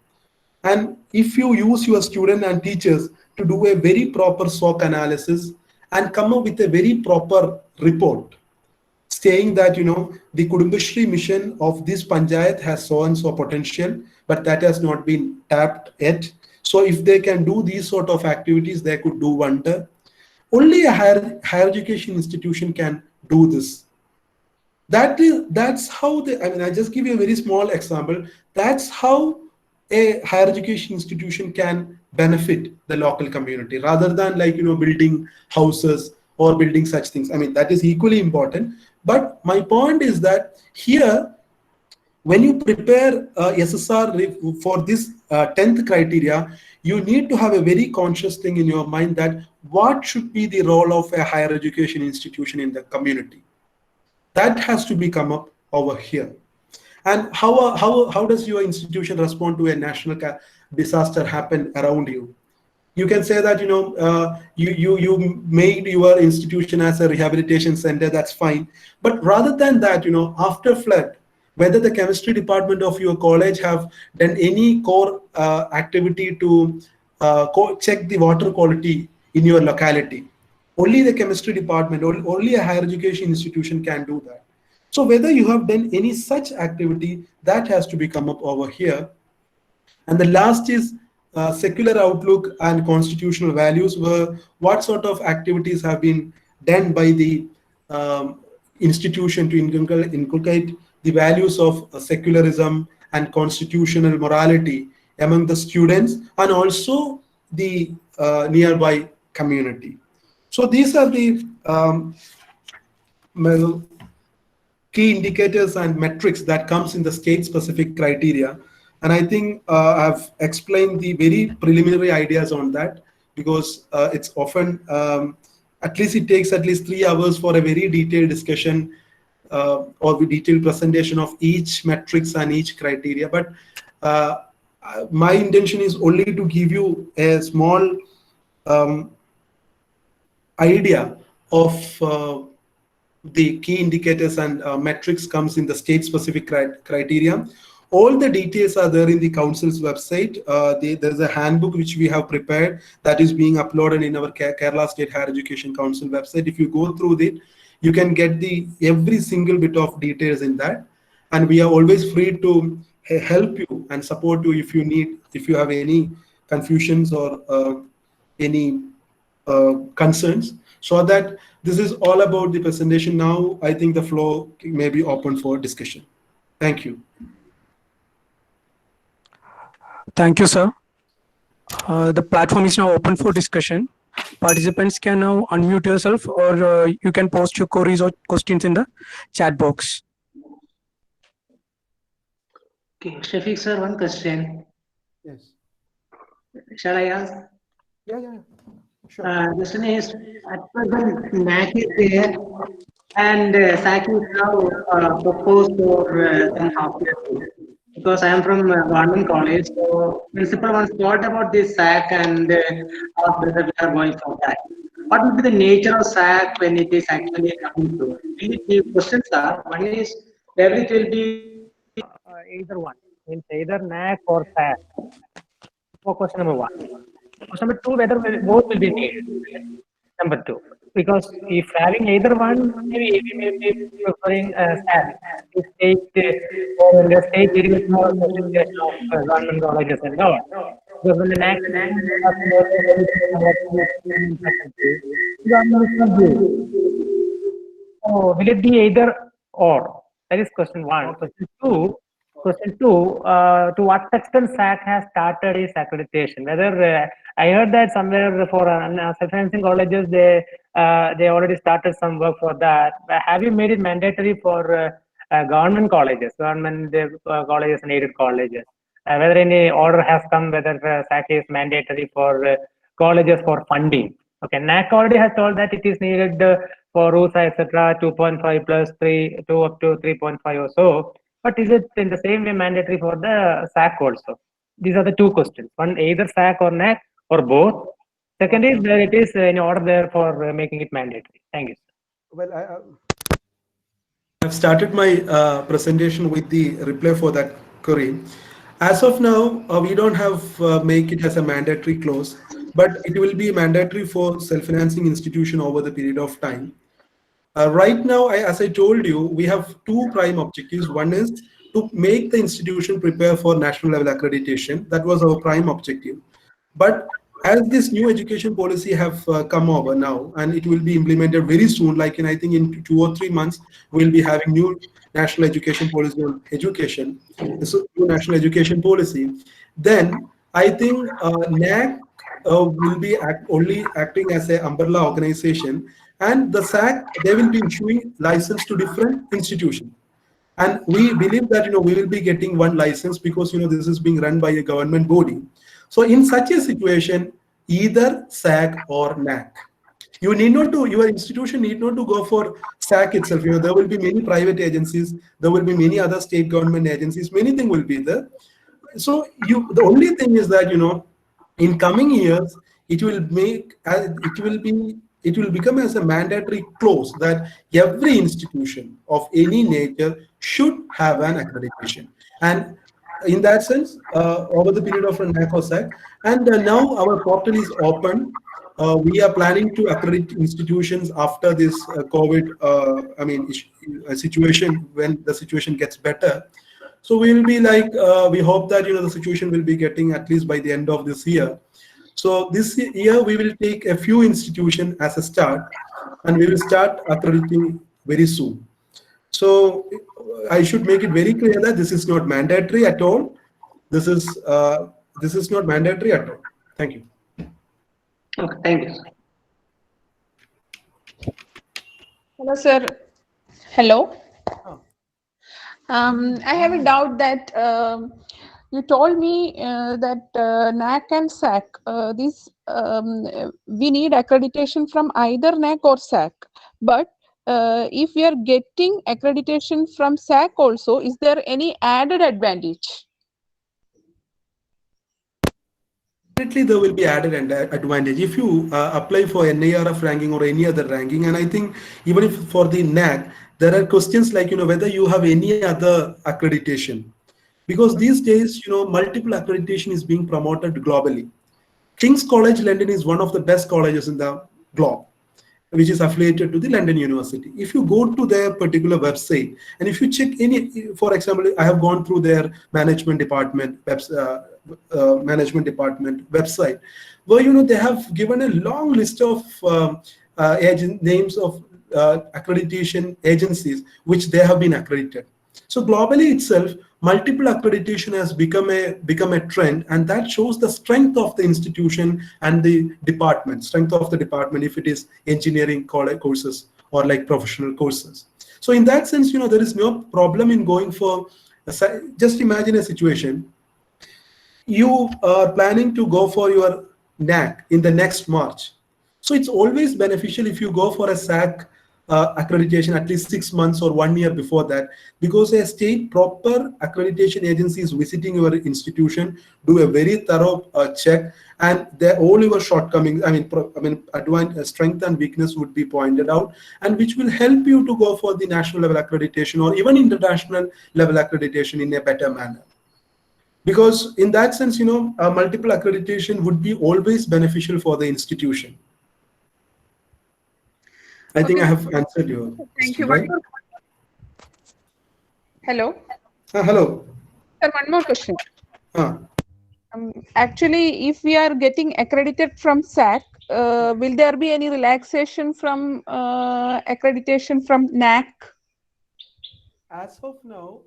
and if you use your student and teachers to do a very proper SWOT analysis and come up with a very proper report saying that the Kudumbashree mission of this panchayat has so and so potential, but that has not been tapped yet. So if they can do these sort of activities, they could do wonder. Only a higher education institution can do this. That's how I just give you a very small example. That's how a higher education institution can benefit the local community, rather than building houses or building such things. That is equally important. But my point is that here, when you prepare SSR for this 10th criteria, you need to have a very conscious thing in your mind that what should be the role of a higher education institution in the community. That has to be come up over here. And how does your institution respond to a national disaster happen around you? You can say that you made your institution as a rehabilitation center. That's fine. But rather than that, after flood, whether the chemistry department of your college have done any core activity to check the water quality in your locality. Only the chemistry department, only a higher education institution can do that. So whether you have done any such activity, that has to be come up over here. And the last is secular outlook and constitutional values, where what sort of activities have been done by the institution to inculcate the values of secularism and constitutional morality among the students and also the nearby community. So these are the key indicators and metrics that comes in the state-specific criteria. And I think I've explained the very preliminary ideas on that, because it's often, at least it takes at least 3 hours for a very detailed discussion or the detailed presentation of each metrics and each criteria. But my intention is only to give you a small idea of the key indicators and metrics comes in the state-specific criteria. All the details are there in the council's website. There's a handbook which we have prepared that is being uploaded in our Kerala State Higher Education Council website. If you go through it, you can get every single bit of details in that. And we are always free to help you and support you if you have any confusions or any concerns. So that this is all about the presentation. Now I think the floor may be open for discussion. Thank you. Thank you, sir. The platform is now open for discussion. Participants can now unmute yourself, or you can post your queries or questions in the chat box. Okay, Shafiq sir, one question. Yes. Shall I ask? Yeah. Sure. The question is, at present, NAC is there, and SAC is now proposed for some half year. Because I am from government college, so principal once thought about this SAC and asked whether we are going for that. What would be the nature of SAC when it is actually coming to? The questions are, one is, whether it will be either one, means either NAC or SAC. For question number one. Question number two, whether both will be needed. Number two, because if having either one, maybe we may be preferring SAC. The state or the state area for certification of government colleges and all. Because when the next government is not due. So will it be either or? That is question one. Question two, to what extent SAC has started its accreditation? Whether I heard that somewhere for self-financing colleges they already started some work for that. Have you made it mandatory for government colleges, colleges and aided colleges? Whether any order has come, whether SAC is mandatory for colleges for funding? Okay, NAC already has told that it is needed for RUSA, etc. 2.5 plus 3, 2 up to 3.5 or so. But is it in the same way mandatory for the SAC also? These are the two questions. One, either SAC or NAC or both. Second is where it is in order there for making it mandatory. Thank you. Well, I've started my presentation with the reply for that query. As of now, we don't have make it as a mandatory clause, but it will be mandatory for self-financing institution over the period of time. Right now, as I told you, we have two prime objectives. One is to make the institution prepare for national level accreditation. That was our prime objective. But as this new education policy have come over now, and it will be implemented very soon, like I think in 2 or 3 months, we'll be having new national education policy on education, so new national education policy. Then I think NAC will be only acting as an umbrella organization, and the SAC, they will be issuing license to different institutions. And we believe that we will be getting one license because this is being run by a government body. So in such a situation, either SAC or NAC. You need not to, your institution need not to go for SAC itself. There will be many private agencies, there will be many other state government agencies, many things will be there. So the only thing is that in coming years, it will become as a mandatory clause that every institution of any nature should have an accreditation. And in that sense, over the period of NAC or SAC, and now our portal is open. We are planning to accredit institutions after this COVID, situation, when the situation gets better. So we will be like, we hope that the situation will be getting at least by the end of this year. So this year we will take a few institutions as a start, and we will start accrediting very soon. So I should make it very clear that this is not mandatory at all. This is not mandatory at all. Thank you. Okay, thank you. Hello, sir. Hello. I have a doubt that you told me that NAC and SAC, we need accreditation from either NAC or SAC. But if we are getting accreditation from SAC also, is there any added advantage? Definitely there will be added advantage if you apply for NIRF ranking or any other ranking. And I think even if for the NAC, there are questions like whether you have any other accreditation, because these days multiple accreditation is being promoted globally. King's College London is one of the best colleges in the globe, which is affiliated to the London University. If you go to their particular website, and if you check any, for example, I have gone through their management department website, where they have given a long list of names of accreditation agencies which they have been accredited. So globally itself, multiple accreditation has become a trend, and that shows the strength of the institution and the department, strength of the department if it is engineering college courses or like professional courses. So in that sense, there is no problem in going for, just imagine a situation. You are planning to go for your NAC in the next March. So it's always beneficial if you go for a SAC accreditation at least 6 months or 1 year before that, because a state proper accreditation agency is visiting your institution, do a very thorough check, and all your shortcomings, strength and weakness would be pointed out, and which will help you to go for the national level accreditation or even international level accreditation in a better manner. Because in that sense, multiple accreditation would be always beneficial for the institution. I think I have answered your Thank you. question, right? Hello. Hello. Sir, one more question. Ah. Actually, if we are getting accredited from SAC, will there be any relaxation from accreditation from NAC? As of now,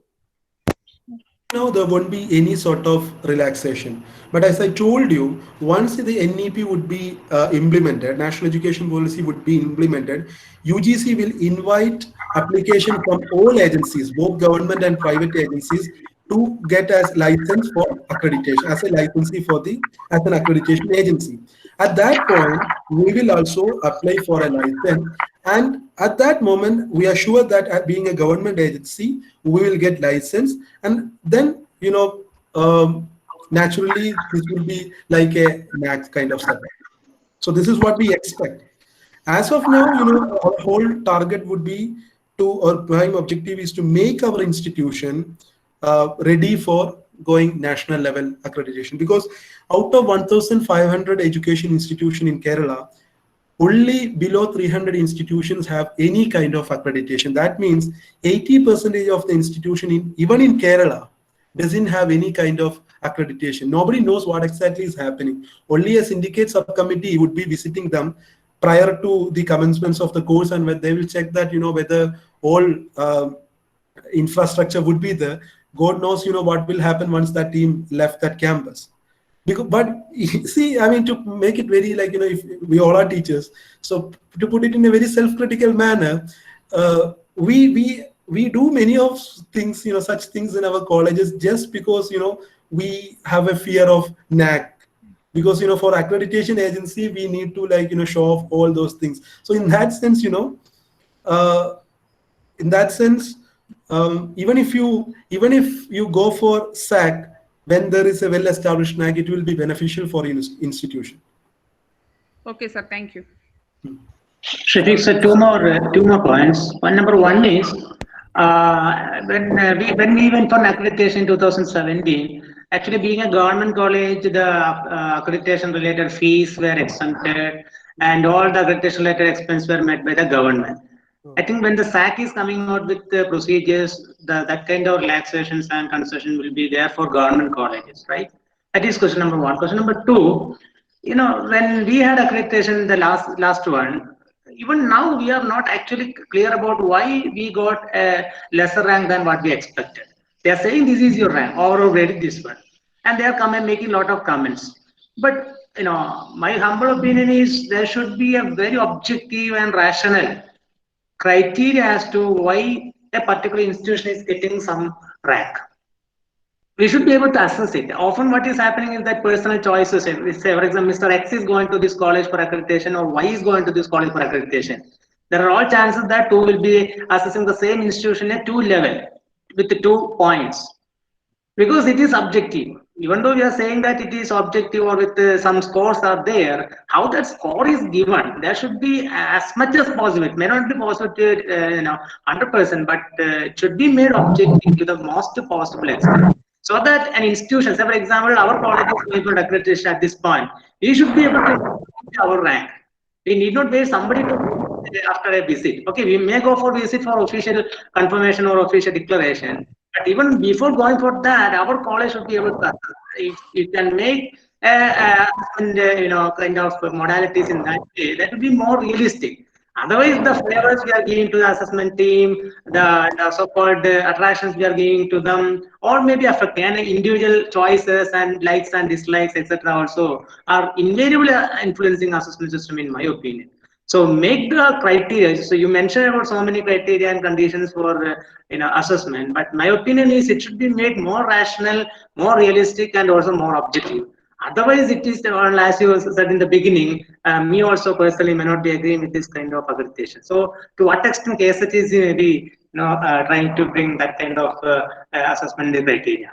there won't be any sort of relaxation. But as I told you, once the NEP would be implemented, National Education Policy would be implemented, UGC will invite application from all agencies, both government and private agencies, to get as license for accreditation, as a licensee as an accreditation agency. At that point, we will also apply for a license. And at that moment, we are sure that being a government agency, we will get license. And then, naturally, this will be like a NAC kind of setup. So this is what we expect. As of now, our whole target would be our prime objective is to make our institution ready for going national level accreditation, because out of 1,500 education institution in Kerala, only below 300 institutions have any kind of accreditation. That means 80% of the institution even in Kerala doesn't have any kind of accreditation. Nobody knows what exactly is happening. Only a syndicate subcommittee would be visiting them prior to the commencements of the course, and they will check that whether all infrastructure would be there. God knows what will happen once that team left that campus. But see, to make it very if we all are teachers, so to put it in a very self-critical manner, we do many of things, such things in our colleges just because we have a fear of NAC. Because for accreditation agency we need to show off all those things. So in that sense, even if you go for SAC, when there is a well-established NAC, it will be beneficial for institution. Okay, sir. Thank you. Shafiq, sir, two more points. Number one is when we went for accreditation in 2017. Actually, being a government college, the accreditation-related fees were exempted, and all the accreditation-related expenses were met by the government. I think when the SAC is coming out with the procedures, that kind of relaxations and concession will be there for government colleges, right? That is question number one. Question number two, when we had accreditation, the last one, even now we are not actually clear about why we got a lesser rank than what we expected. They are saying this is your rank, or already this one, and they are making a lot of comments. But my humble opinion is there should be a very objective and rational criteria as to why a particular institution is getting some rank. We should be able to assess it. Often what is happening is that personal choices, say for example, Mr. X is going to this college for accreditation or Y is going to this college for accreditation. There are all chances that two will be assessing the same institution at 2 level with the 2 points. Because it is objective. Even though we are saying that it is objective or with some scores are there, how that score is given, there should be as much as possible. It may not be possible to 100%, but it should be made objective to the most possible extent. So that an institution, say for example, our college is going for accreditation at this point, we should be able to get our rank. We need not wait somebody to after a visit. Okay, we may go for visit for official confirmation or official declaration. But even before going for that, our college should be able to, if you can make kind of modalities in that way, that would be more realistic. Otherwise, the flavors we are giving to the assessment team, the so-called attractions we are giving to them, or maybe affecting and individual choices and likes and dislikes, etc. also are invariably influencing assessment system, in my opinion. So make the criteria. So you mentioned about so many criteria and conditions for assessment, but my opinion is it should be made more rational, more realistic, and also more objective. Otherwise, it is, as you said in the beginning, me also personally may not be agreeing with this kind of accreditation. So, to what extent KSHEC may be, trying to bring that kind of assessment criteria?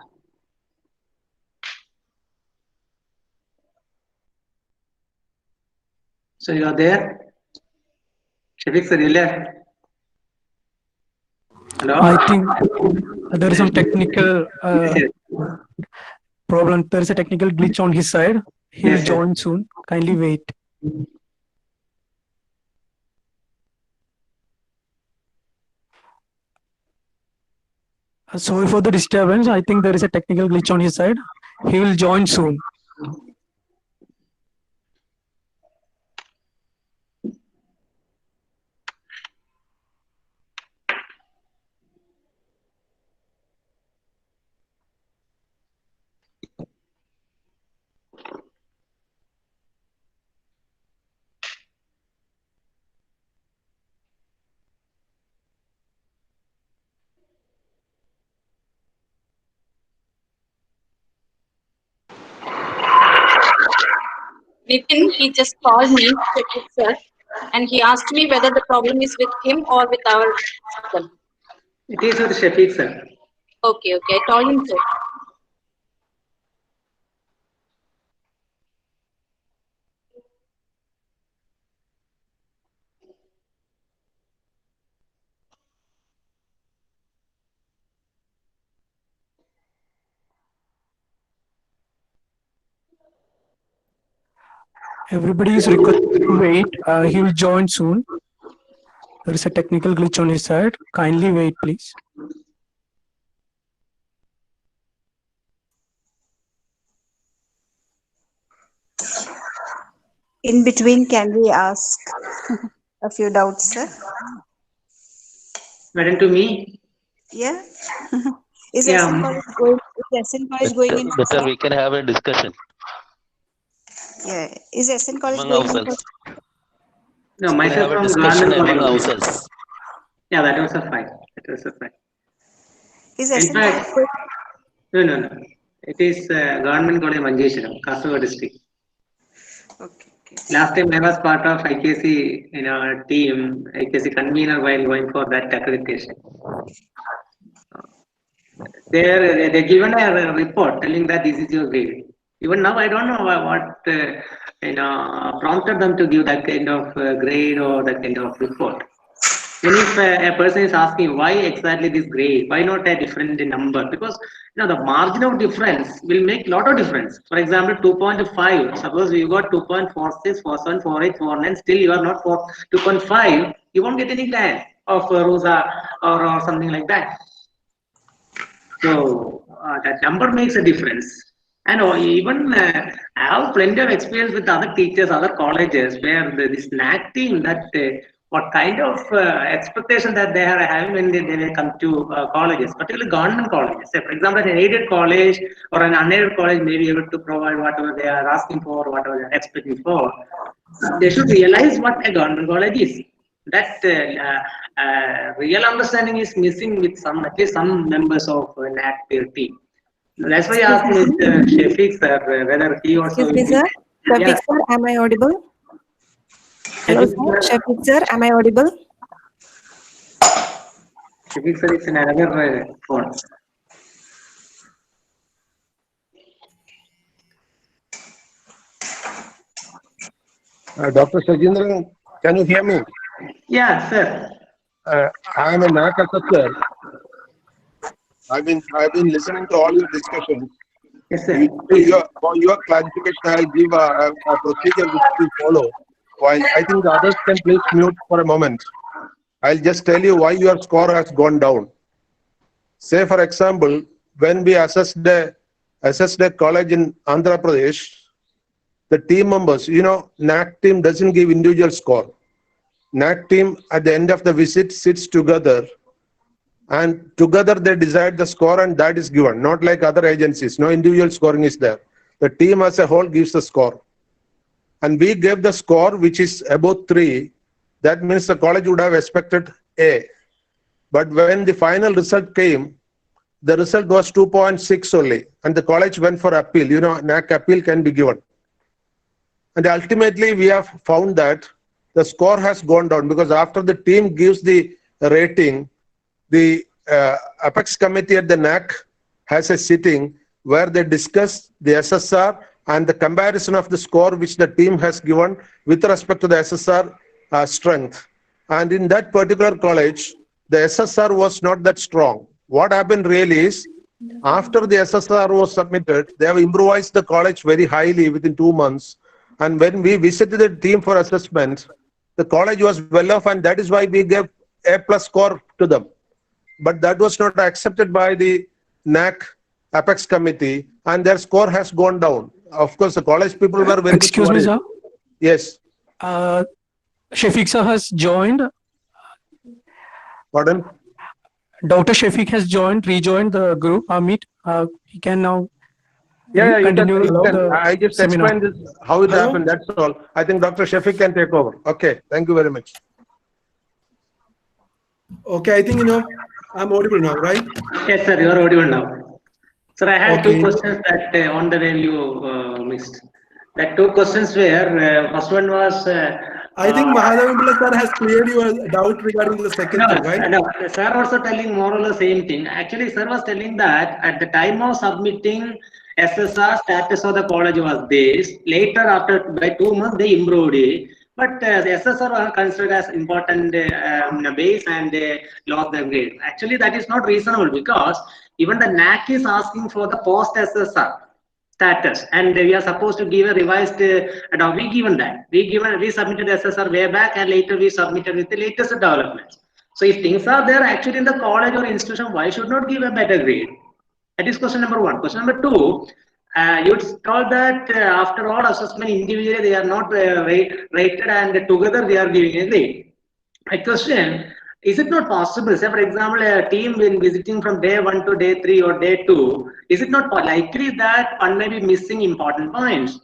So you are there, Shafiq sir, you left. Hello. I think there is some technical problem. There is a technical glitch on his side. He will Yes, yes. join soon. Kindly wait. Sorry for the disturbance. I think there is a technical glitch on his side. He will join soon. Nitin, he just called me, sir, and he asked me whether the problem is with him or with our system. It is with Shafiq sir. Okay, I told him so. Everybody is requested to wait. He will join soon. There is a technical glitch on his side. Kindly wait, please. In between, can we ask a few doubts, sir? Madam, to me? Yeah. Is Yeah. SN College going into Better we can have a discussion Yeah. Is SN College among going into ourselves. No, We can myself have a from discussion government among college. ourselves. Yeah, that was a fine. That was a fine. Is In SN fact, College no. It is government college Manjeshwaram, Kasaragod district. Okay. Last time I was part of IKC team, IKC convener while going for that accreditation. They given a report telling that this is your grade. Even now, I don't know what prompted them to give that kind of grade or that kind of report. Then if a person is asking why exactly this grade, why not a different number? Because the margin of difference will make a lot of difference. For example, 2.5. Suppose you got 2.46, 47, 48, 49. Still you are not for 2.5. You won't get any grant of ROSA or something like that. So that number makes a difference. And even I have plenty of experience with other teachers, other colleges, where this NAC team, that what kind of expectation that they are having when they come to colleges, particularly government colleges. Say, for example, an aided college or an unaided college may be able to provide whatever they are asking for, whatever they are expecting for. They should realize what a government college is. That real understanding is missing with at least some members of NAC team. That's why I asked Mr. Shafiq sir whether he also. Excuse me, sir. Shafiq sir, am I audible? Hello, sir. Shafiq sir, am I audible? Shafiq sir is in another phone. Dr. Sajindran, can you hear me? Yeah, sir. I am a NAC assessor. I've been listening to all your discussions. Yes, sir. For your clarification, I'll give a procedure which we follow. While I think the others can please mute for a moment. I'll just tell you why your score has gone down. Say, for example, when we assessed a college in Andhra Pradesh, the team members, NAC team doesn't give individual score. NAC team at the end of the visit sits together and together they decide the score and that is given, not like other agencies. No individual scoring is there. The team as a whole gives the score. And we gave the score which is above 3. That means the college would have expected A. But when the final result came, the result was 2.6 only. And the college went for appeal. You know, NAC appeal can be given. And ultimately, we have found that the score has gone down because after the team gives the rating, the Apex committee at the NAC has a sitting where they discuss the SSR and the comparison of the score which the team has given with respect to the SSR strength. And in that particular college, the SSR was not that strong. What happened really is, after the SSR was submitted, they have improvised the college very highly within 2 months. And when we visited the team for assessment, the college was well off, and that is why we gave A+ score to them. But that was not accepted by the NAC Apex committee, and their score has gone down. Of course, the college people were very Excuse me, sir. Yes. Shafiq sir has joined. Pardon? Dr. Shafiq has rejoined the group. Amit, he can now Yeah, continue. I just seminar. explained this, how it happened, that's all. I think Dr. Shafiq can take over. Okay, thank you very much. Okay, I think, I'm audible now, right? Yes, sir, you are audible now. Sir, I had Okay. 2 questions that on the way you missed. That 2 questions were, first one was... I think Mahadevipula sir has cleared your doubt regarding the second thing, right? No, sir also telling more or less the same thing. Actually, sir was telling that at the time of submitting SSR, status of the college was this. Later, after by 2 months, they improved it. But the SSR was considered as important base and they lost their grade. Actually, that is not reasonable because even the NAC is asking for the post SSR status, and we are supposed to give a revised. We given that we submitted SSR way back, and later we submitted with the latest developments. So if things are there actually in the college or institution, why should not give a better grade? That is question number 1. Question number 2, you told that after all assessment individually they are not rated and together they are giving a grade. My question, is it not possible, say for example, a team when visiting from day 1 to day 3 or day 2, is it not likely that one may be missing important points?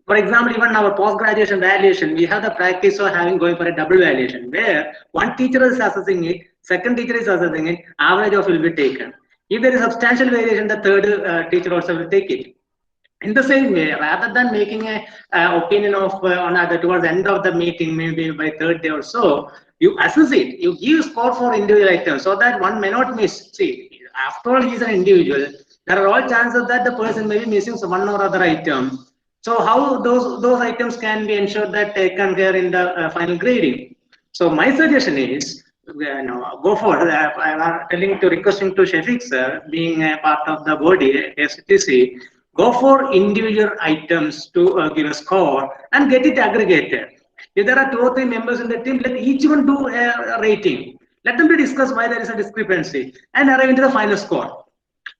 For example, even our post-graduation valuation, we have the practice of going for a double valuation, where one teacher is assessing it, second teacher is assessing it, average of will be taken. If there is substantial variation, the third teacher also will take it. In the same way, rather than making a opinion of towards the end of the meeting, maybe by 3rd day or so, you assess it, you give score for individual items so that one may not miss. See, after all, he is an individual. There are all chances that the person may be missing one or other item. So how those items can be ensured that taken care in the final grading? So my suggestion is, go for requesting to Shafiq sir, being a part of the body, STC, go for individual items to give a score and get it aggregated. If there are 2 or 3 members in the team, let each one do a rating. Let them discuss why there is a discrepancy and arrive into the final score.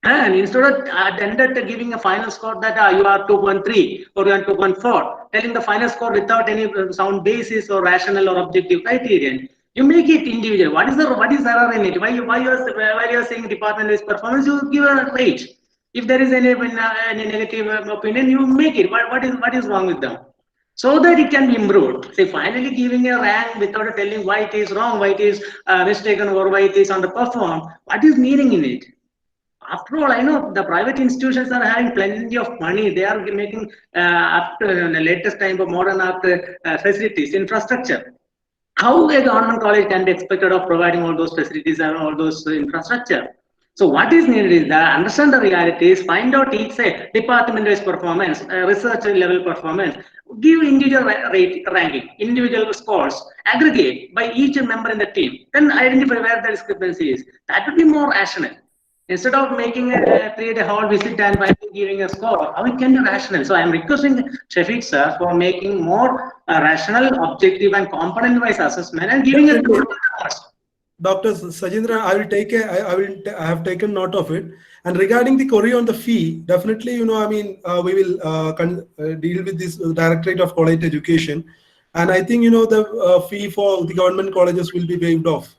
And instead of at the end of giving a final score that you are 2.3 or you are 2.4, telling the final score without any sound basis or rational or objective criterion, you make it individual. What is error in it? Why you are saying department-wise performance, you give a rate. If there is any negative opinion, you make it. What is wrong with them? So that it can be improved. Say finally giving a rank without telling why it is wrong, why it is mistaken, or why it is underperformed. What is meaning in it? After all, I know the private institutions are having plenty of money. They are making up to the latest time of modern facilities, infrastructure. How a government college can be expected of providing all those facilities and all those infrastructure? So what is needed is that understand the realities, find out each department-wise performance, research level performance, give individual ranking, individual scores, aggregate by each member in the team, then identify where the discrepancy is. That would be more rational. Instead of making create a whole visit and finally giving a score, how it can be rational? So I am requesting Shafiq sir for making more rational, objective, and component-wise assessment and giving a good scores. Dr. Sajindra, I have taken note of it. And regarding the query on the fee, definitely, we will deal with this Directorate of College Education. And I think, the fee for the government colleges will be waived off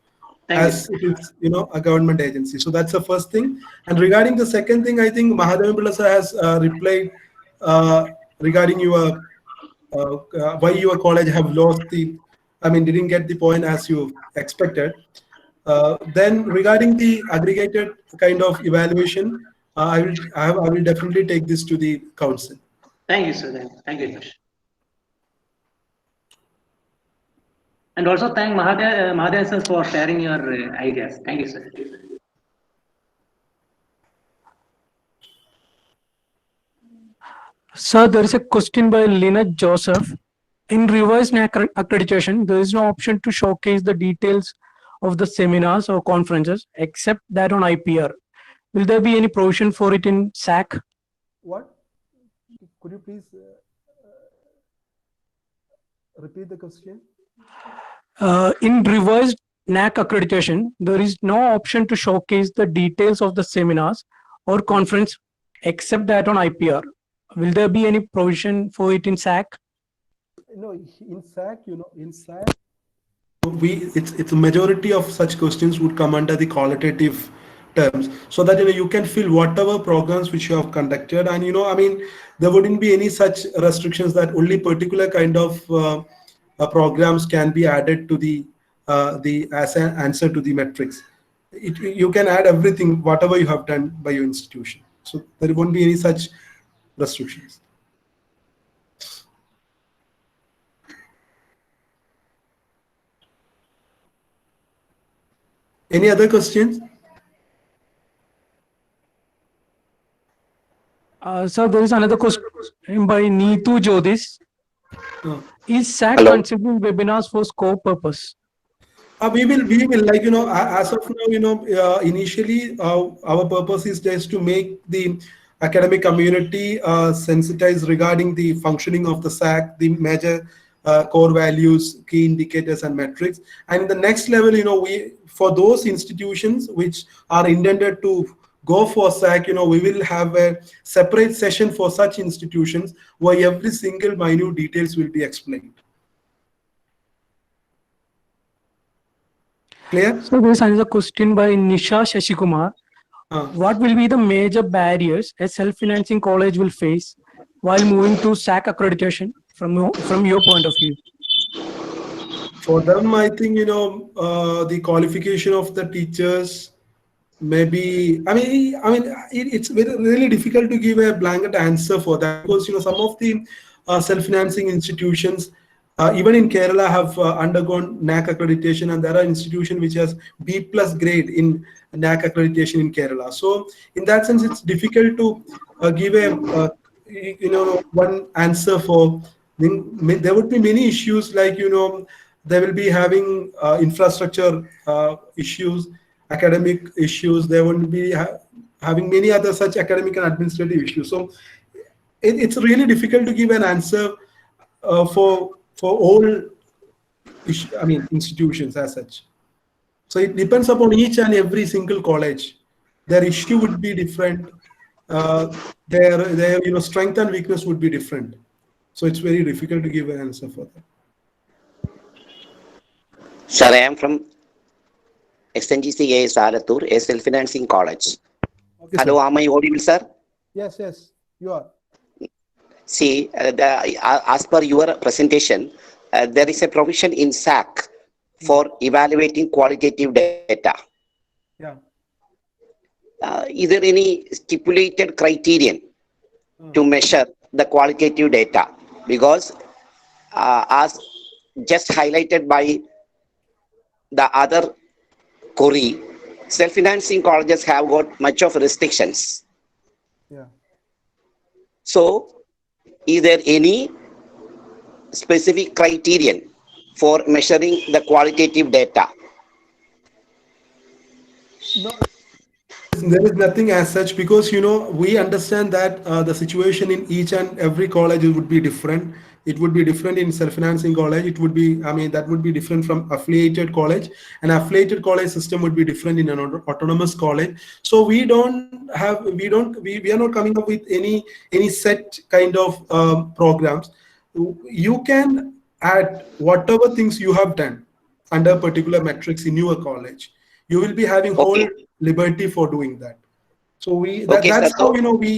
as it is, a government agency. So that's the first thing. And regarding the second thing, I think Mahadevan Pillai sir has replied regarding your why your college have lost didn't get the point as you expected. Then regarding the aggregated kind of evaluation, I will definitely take this to the council. Thank you, sir. Thank you very much. And also thank Mahadev sir for sharing your ideas. Thank you, sir. Sir, there is a question by Lynette Joseph. In revised NAC accreditation, there is no option to showcase the details of the seminars or conferences except that on IPR. Will there be any provision for it in SAC? What? Could you please repeat the question? In revised NAC accreditation, there is no option to showcase the details of the seminars or conference except that on IPR. Will there be any provision for it in SAC? No, in SAC, it's a majority of such questions would come under the qualitative terms, so that you can fill whatever programs which you have conducted, and there wouldn't be any such restrictions that only particular kind of programs can be added to the as an answer to the metrics. You can add everything, whatever you have done by your institution. So there won't be any such restrictions. Any other questions? Sir, there is another question by Neetu Jodis. Is SAC considering webinars for scope purpose? We will as of now, initially our purpose is just to make the academic community sensitized regarding the functioning of the SAC, the major core values, key indicators and metrics. And in the next level, for those institutions which are intended to go for SAC, we will have a separate session for such institutions where every single minute details will be explained. Clear? So there is another question by Nisha Shashikumar. What will be the major barriers a self-financing college will face while moving to SAC accreditation from your point of view? For them, I think, the qualification of the teachers, maybe, it's really difficult to give a blanket answer for that, because, some of the self-financing institutions, even in Kerala, have undergone NAC accreditation, and there are institutions which has B+ grade in NAC accreditation in Kerala. So in that sense, it's difficult to give a one answer for. There would be many issues, like they will be having infrastructure issues, academic issues. They will be having many other such academic and administrative issues. So it's really difficult to give an answer for all institutions as such. So it depends upon each and every single college. Their issue would be different. Their strength and weakness would be different. So it's very difficult to give an answer for that. Sir, I am from SNGCA Salatur, a self-financing college. Okay, hello, am I audible, sir? Yes, you are. See, as per your presentation, there is a provision in SAC for evaluating qualitative data. Yeah. Is there any stipulated criterion to measure the qualitative data? Because as just highlighted by the other query, self-financing colleges have got much of restrictions. Yeah. So, is there any specific criterion for measuring the qualitative data? No, there is nothing as such, because we understand that the situation in each and every college would be different. It would be different in self-financing college. It would be, that would be different from affiliated college. An affiliated college system would be different in an autonomous college. So we are not coming up with any set kind of programs. You can at whatever things you have done under particular metrics in your college. You will be having whole liberty for doing that. So that's how, you know, we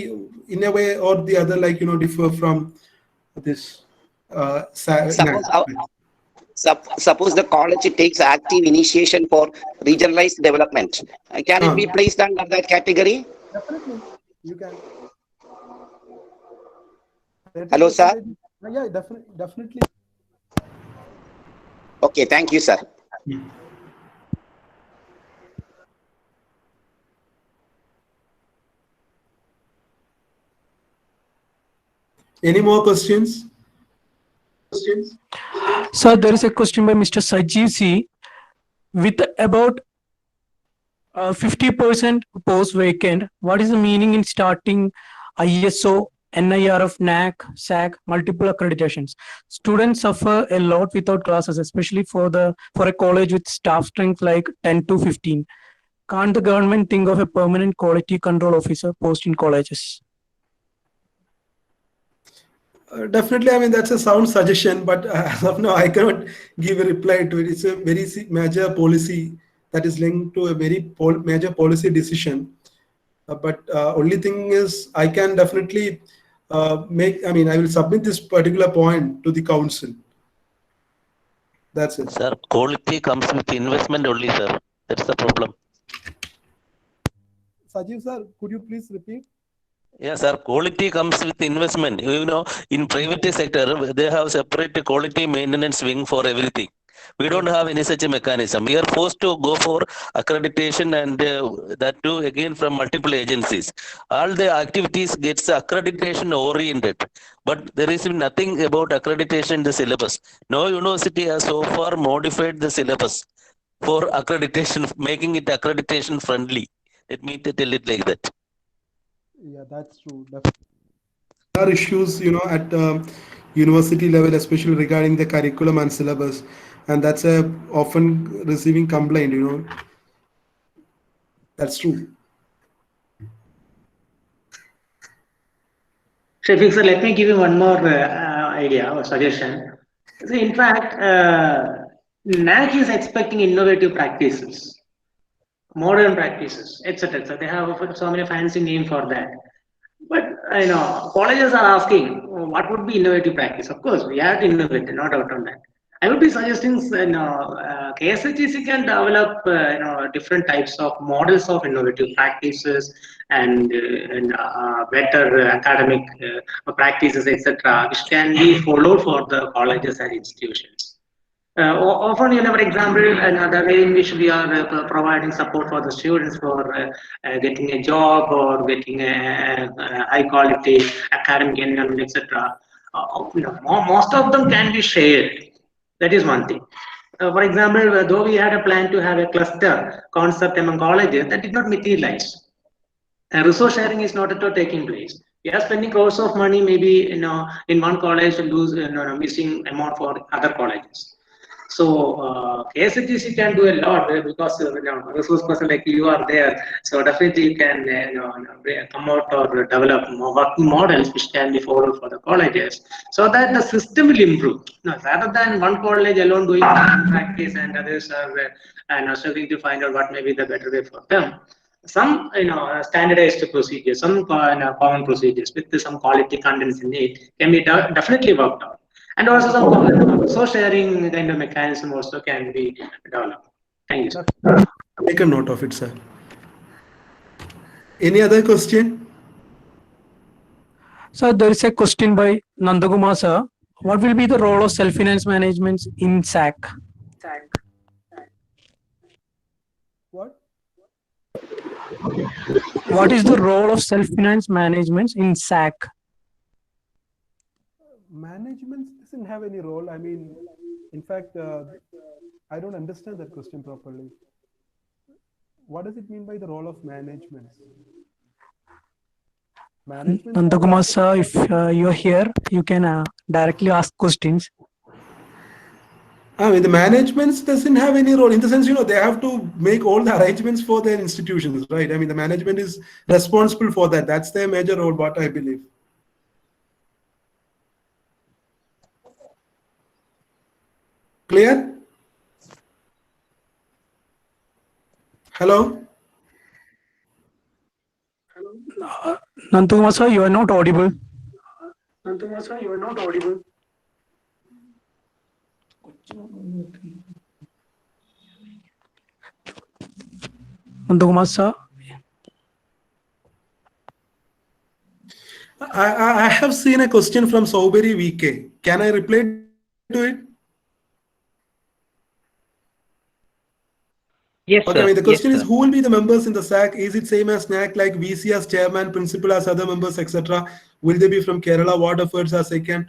in a way or the other, like, you know, differ from this. Suppose the college takes active initiation for regionalized development. Can it be placed under that category? Definitely, you can. Hello, sir. Yeah, definitely. Okay, thank you, sir. Any more questions? So there is a question by Mr. Sajeev C. With about 50% post vacant, what is the meaning in starting ISO, NIRF, NAC, SAC, multiple accreditations? Students suffer a lot without classes, especially for a college with staff strength like 10 to 15. Can't the government think of a permanent quality control officer post in colleges? Definitely, I mean, that's a sound suggestion, but as of now, I cannot give a reply to it. It's a very major policy that is linked to a very major policy decision. But only thing is, I can definitely I will submit this particular point to the council. That's it. Sir, quality comes with investment only, sir. That's the problem. Sajeev sir, could you please repeat? Yes, sir. Quality comes with investment. You know, in private sector, they have separate quality maintenance wing for everything. We don't have any such a mechanism. We are forced to go for accreditation, and that too again from multiple agencies. All the activities gets accreditation oriented, but there is nothing about accreditation in the syllabus. No university has so far modified the syllabus for accreditation, making it accreditation friendly. Let me tell it like that. Yeah, that's true. There are issues, you know, at university level, especially regarding the curriculum and syllabus, and that's a often receiving complaint, you know. That's true. Shafiq sir, let me give you one more idea or suggestion. So in fact, NAC is expecting innovative practices, modern practices, etc. So they have so many fancy names for that. But you know, colleges are asking, what would be innovative practice? Of course, we have to innovate, no doubt on that. I would be suggesting, KSHTC can develop, different types of models of innovative practices and better academic practices, etc., which can be followed for the colleges and institutions. Often, for example, the way in which we are providing support for the students for getting a job or getting a high quality academic environment, etc. Most of them can be shared. That is one thing. For example, though we had a plan to have a cluster concept among colleges, that did not materialize. Resource sharing is not at all taking place. We are spending crores of money, maybe in one college, and lose missing amount for other colleges. So KSHTC can do a lot because resource person like you are there. So definitely you can come out or develop working models which can be followed for the colleges, so that the system will improve. Now, rather than one college alone doing practice and others are struggling to find out what may be the better way for them. Some standardized procedures, some common procedures with some quality contents in it can be definitely worked out. And also some resource sharing kind of mechanism also can be developed. Thank you, sir. Make a note of it, sir. Any other question? So there is a question by Nandakumar sir. What will be the role of self-finance management in SAC? What? What is the role of self-finance management in SAC? Management doesn't have any role. I mean, in fact, I don't understand that question properly. What does it mean by the role of management? Nandakumar sir, if you're here, you can directly ask questions. I mean, the management doesn't have any role in the sense, they have to make all the arrangements for their institutions, right? I mean, the management is responsible for that. That's their major role, what I believe. Clear? Hello? Nandakumar sir, you are not audible. Nandakumar sir, you are not audible. Nandakumar sir. I have seen a question from Sauberi VK. Can I reply to it? Yes, Okay, sir. I mean, the question Yes, is, who will be the members in the SAC? Is it same as SNAC, like VC as chairman, principal as other members, etc.? Will they be from Kerala? What efforts are second?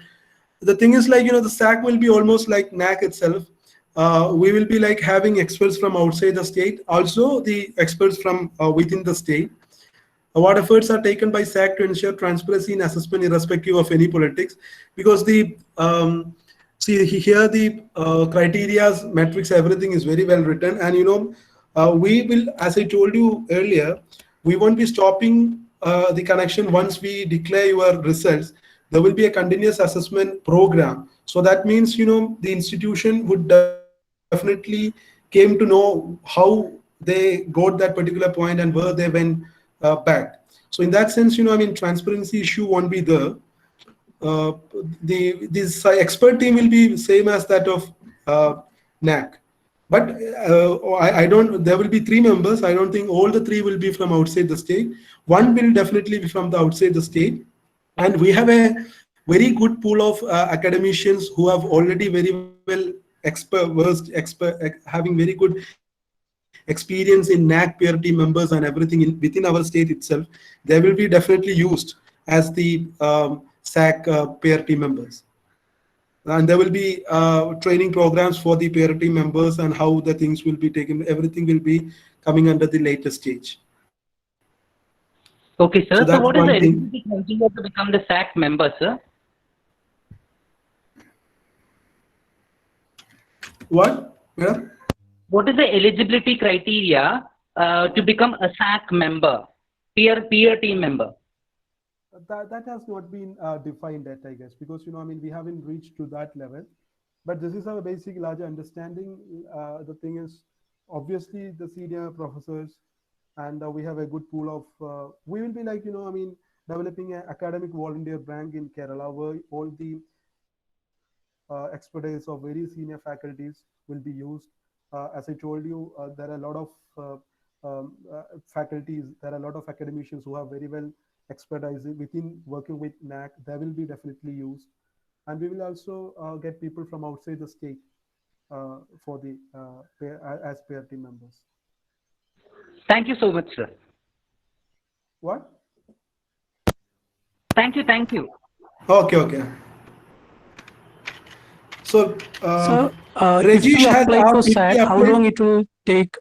The thing is, like, the SAC will be almost like NAC itself. We will be like having experts from outside the state, also the experts from within the state. What efforts are taken by SAC to ensure transparency in assessment irrespective of any politics? Because the see here the criteria, metrics, everything is very well written, and we will, as I told you earlier, we won't be stopping the connection once we declare your results. There will be a continuous assessment program. So that means the institution would definitely came to know how they got that particular point and where they went back. So in that sense, transparency issue won't be there. This expert team will be same as that of NAC. But I don't. There will be 3 members. I don't think all the 3 will be from outside the state. One will definitely be from the outside the state, and we have a very good pool of academicians who have already very well having very good experience in NAC peer team members and everything within our state itself. They will be definitely used as the SAC peer team members. And there will be training programs for the peer team members and how the things will be taken. Everything will be coming under the later stage. Okay, sir. So what is the eligibility criteria to become the SAC member, sir? What? Yeah. What is the eligibility criteria to become a SAC member, peer team member? That has not been defined yet, I guess, because we haven't reached to that level. But this is our basic larger understanding. The thing is, obviously, the senior professors, and we have a good pool of. We will be like developing an academic volunteer bank in Kerala, where all the expertise of very senior faculties will be used. As I told you, there are a lot of faculties, there are a lot of academicians who have very well expertise within working with NAC. They will be definitely used, and we will also get people from outside the state for the as peer team members. Thank you so much, sir. What? Thank you. Okay. So, Sir, if Rajesh we has apply for asked if SAC, we how applied- long it will take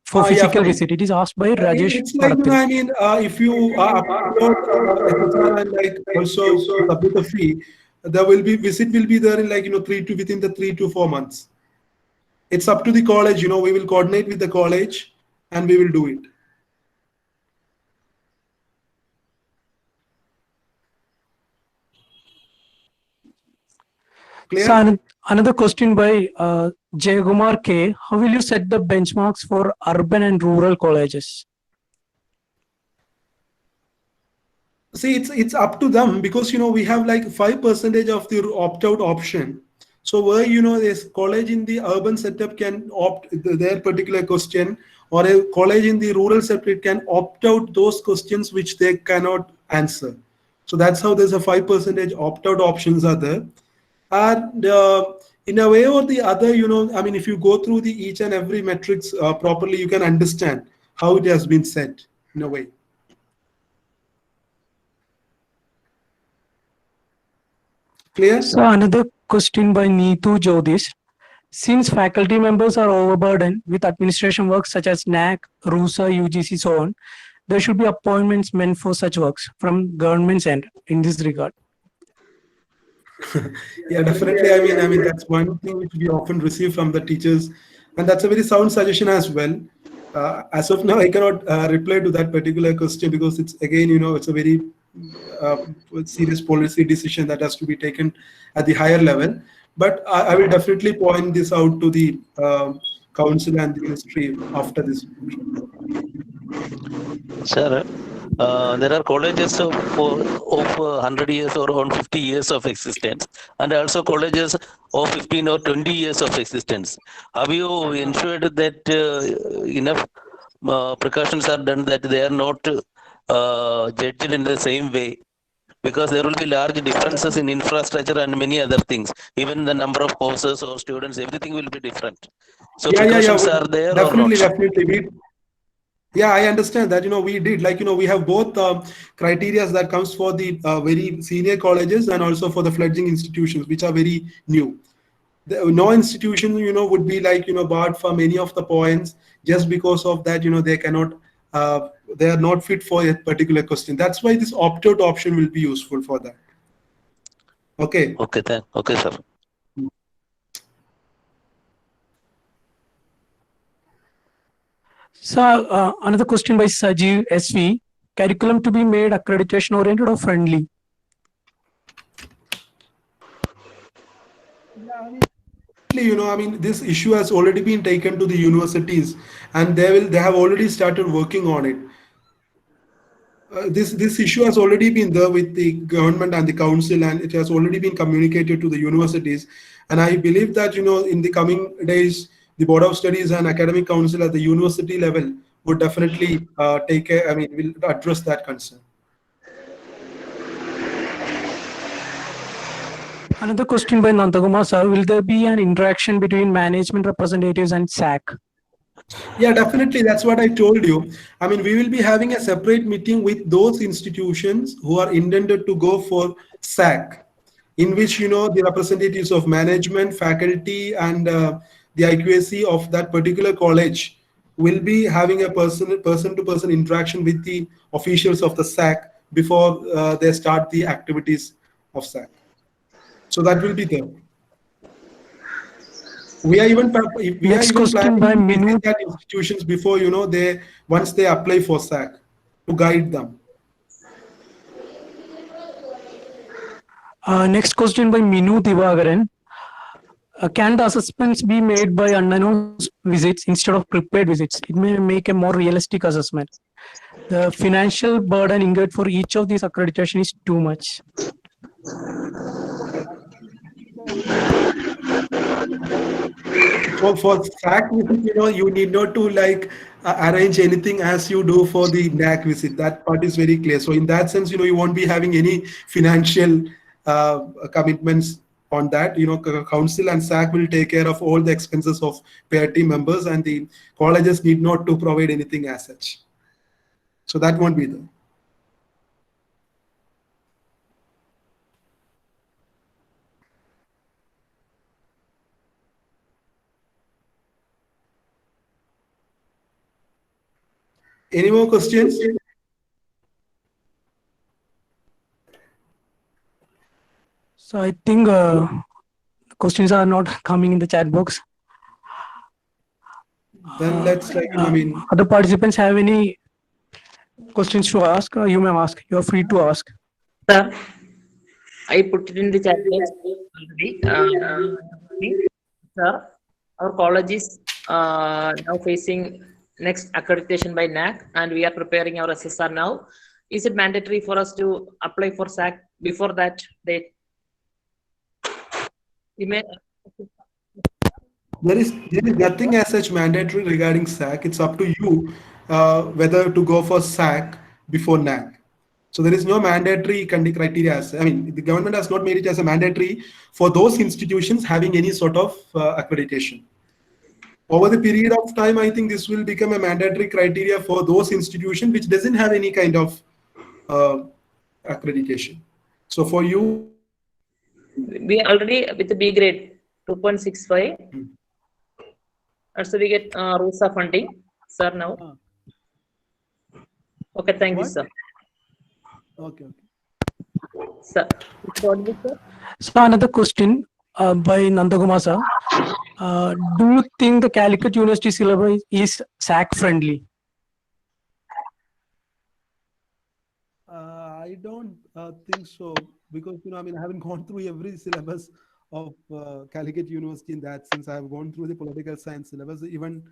for yeah, physical fine. visit? It is asked by Rajesh It's like, Parathil. if you upload SSR and like also submit a fee, there will be visit will be there in like within the 3 to 4 months. It's up to the college. We will coordinate with the college and we will do it. Clear? So another question by Jayagumar K. How will you set the benchmarks for urban and rural colleges? See, it's up to them, because we have like 5% of the opt-out option. So where this college in the urban setup can opt their particular question, or a college in the rural setup can opt out those questions which they cannot answer. So that's how there's a 5% opt-out options are there. And in a way or the other, if you go through the each and every metrics properly, you can understand how it has been set in a way. Clear? So another question by Neetu Jyotish. Since faculty members are overburdened with administration work such as NAC, RUSA, UGC, so on, there should be appointments meant for such works from government's end in this regard. Yeah, definitely. I mean that's one thing which we often receive from the teachers, and that's a very sound suggestion as well. As of now, I cannot reply to that particular question, because it's again, it's a very serious policy decision that has to be taken at the higher level. But I will definitely point this out to the council and the ministry after this. Sir, there are colleges of 100 years or 150 years of existence, and also colleges of 15 or 20 years of existence. Have you ensured that enough precautions are done that they are not judged in the same way? Because there will be large differences in infrastructure and many other things. Even the number of courses or students, everything will be different. So precautions are there or not? Definitely. Yeah, I understand that. We did, we have both criteria that comes for the very senior colleges and also for the fledgling institutions, which are very new. No institution, would be barred from any of the points just because of that, they cannot, they are not fit for a particular question. That's why this opt-out option will be useful for that. Okay. Okay, sir. So another question by Sajeev SV. Curriculum to be made accreditation oriented or friendly? This issue has already been taken to the universities, and they have already started working on it. This issue has already been there with the government and the council, and it has already been communicated to the universities. And I believe that in the coming days, the Board of Studies and Academic Council at the university level would definitely will address that concern. Another question by Nandakumar sir. Will there be an interaction between management representatives and SAC? Yeah, definitely. That's what I told you. We will be having a separate meeting with those institutions who are intended to go for SAC, in which, the representatives of management, faculty, and the IQAC of that particular college will be having a person-to-person interaction with the officials of the SAC before they start the activities of SAC. So that will be there. We are even planning to visit that institutions before once they apply for SAC to guide them. Next question by Minu Divagaran. Can the assessments be made by unannounced visits instead of prepared visits? It may make a more realistic assessment. The financial burden incurred for each of these accreditation is too much. For SAC visit, you need not to arrange anything as you do for the NAC visit. That part is very clear. So in that sense, you won't be having any financial commitments on that. Council and SAC will take care of all the expenses of pair team members, and the colleges need not to provide anything as such. So that won't be there. Any more questions? So I think questions are not coming in the chat box. Then let's other participants have any questions to ask? You may ask. You are free to ask. Sir, I put it in the chat box already. Sir, our college is now facing next accreditation by NAC, and we are preparing our SSR now. Is it mandatory for us to apply for SAC before that date? There is nothing as such mandatory regarding SAC. It's up to you whether to go for SAC before NAC. So there is no mandatory criteria. The government has not made it as a mandatory for those institutions having any sort of accreditation. Over the period of time, I think this will become a mandatory criteria for those institutions which doesn't have any kind of accreditation. So for you, we already with the B grade 2.65. Also we get ROSA funding, sir, now. Okay, thank you, sir. Okay. Sir. So another question by Nandakumar sir. Do you think the Calicut University syllabus is SAC friendly? I don't think so, because I haven't gone through every syllabus of Calicut University in that sense. I have gone through the political science syllabus. Even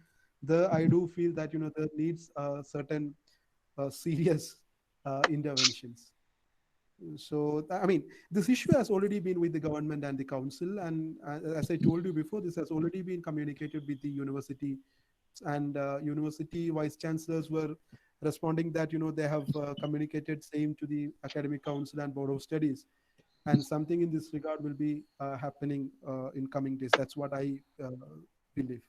there, I do feel that there needs certain serious interventions. So, I mean, this issue has already been with the government and the council, and as I told you before, this has already been communicated with the university, and university vice chancellors were responding that they have communicated same to the academic council and board of studies, and something in this regard will be happening in coming days. That's what I believe.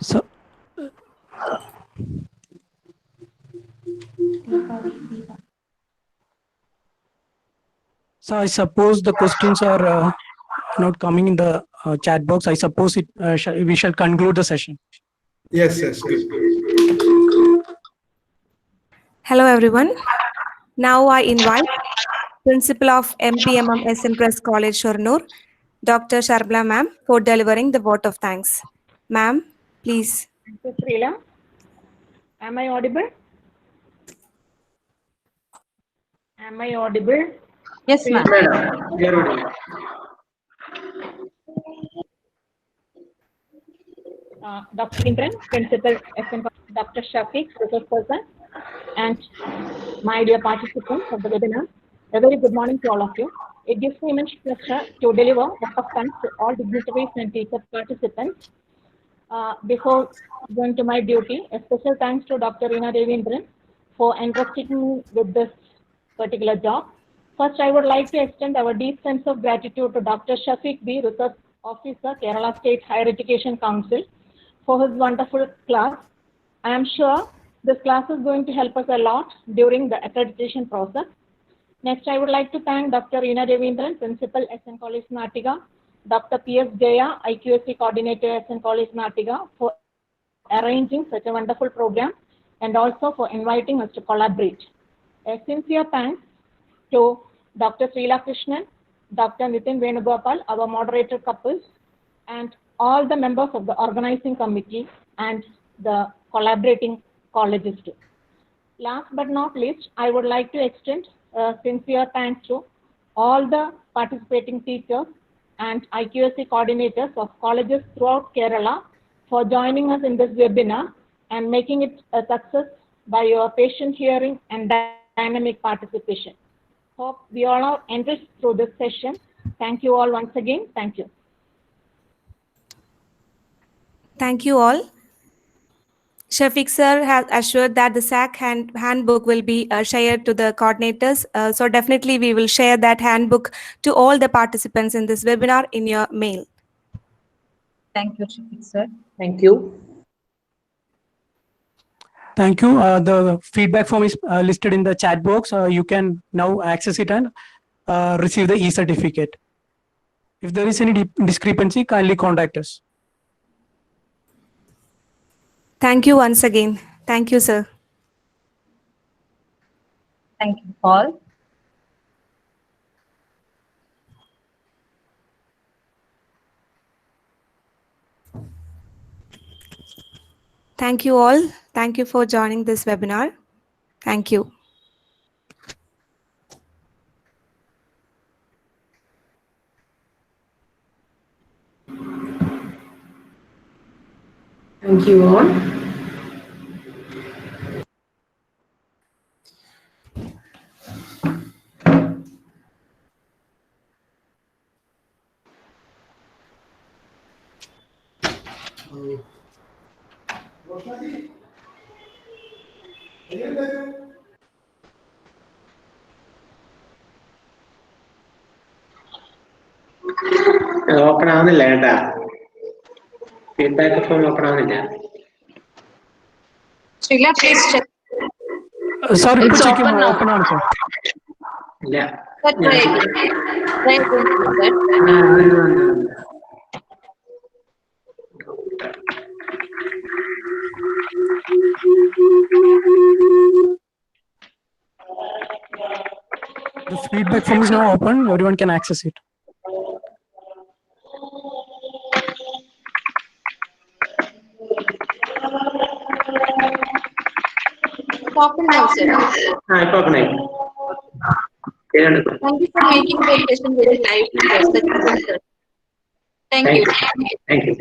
So, so I suppose the questions are not coming in the chat box. I suppose we shall conclude the session. Yes, yes, good. Hello, everyone. Now I invite Principal of MPMM SN Press College, Shornur, Dr. Sharbala ma'am, for delivering the vote of thanks. Ma'am, please. Thank you, Srila. Am I audible? Am I audible? Yes, ma'am. Dr. Indran, Principal SN, Dr. Shafiq, Resource Person, and my dear participants of the webinar. A very good morning to all of you. It gives me immense pleasure to deliver vote of thanks to all dignitaries and teacher participants. Before going to my duty, a special thanks to Dr. Reena Devendran for entrusting me with this particular job. First, I would like to extend our deep sense of gratitude to Dr. Shafiq B, Research Officer, Kerala State Higher Education Council, for his wonderful class. I am sure this class is going to help us a lot during the accreditation process. Next, I would like to thank Dr. Reena Devendran, Principal, SN College Natiga, Dr. P.S. Jaya, IQAC Coordinator, SN College Natiga, for arranging such a wonderful program and also for inviting us to collaborate. A sincere thanks to Dr. Srila Krishnan, Dr. Nitin Venugopal, our moderator couples, and all the members of the organizing committee and the collaborating colleges too. Last but not least, I would like to extend sincere thanks to all the participating teachers and IQAC coordinators of colleges throughout Kerala for joining us in this webinar and making it a success by your patient hearing and dynamic participation. Hope we all are enriched through this session. Thank you all once again. Thank you. Thank you all. Shafiq sir has assured that the SAC handbook will be shared to the coordinators. So definitely we will share that handbook to all the participants in this webinar in your mail. Thank you, Shafiq sir. Thank you. Thank you. The feedback form is listed in the chat box. You can now access it and receive the e-certificate. If there is any discrepancy, kindly contact us. Thank you once again. Thank you, sir. Thank you all. Thank you all. Thank you for joining this webinar. Thank you. Thank you all. Open ആവുന്നില്ല കേട്ടാ. Feedback form open ആവുന്നില്ല. Srila, please check. Sorry, It's check open now. open on, sir. ഇല്ല. Try again. Try again. The feedback form is now open. Everyone can access it. open now, sir. ഇപ്പൊ open ആയി. Thank you for making the session very lively, sir. Thank you. Thank you.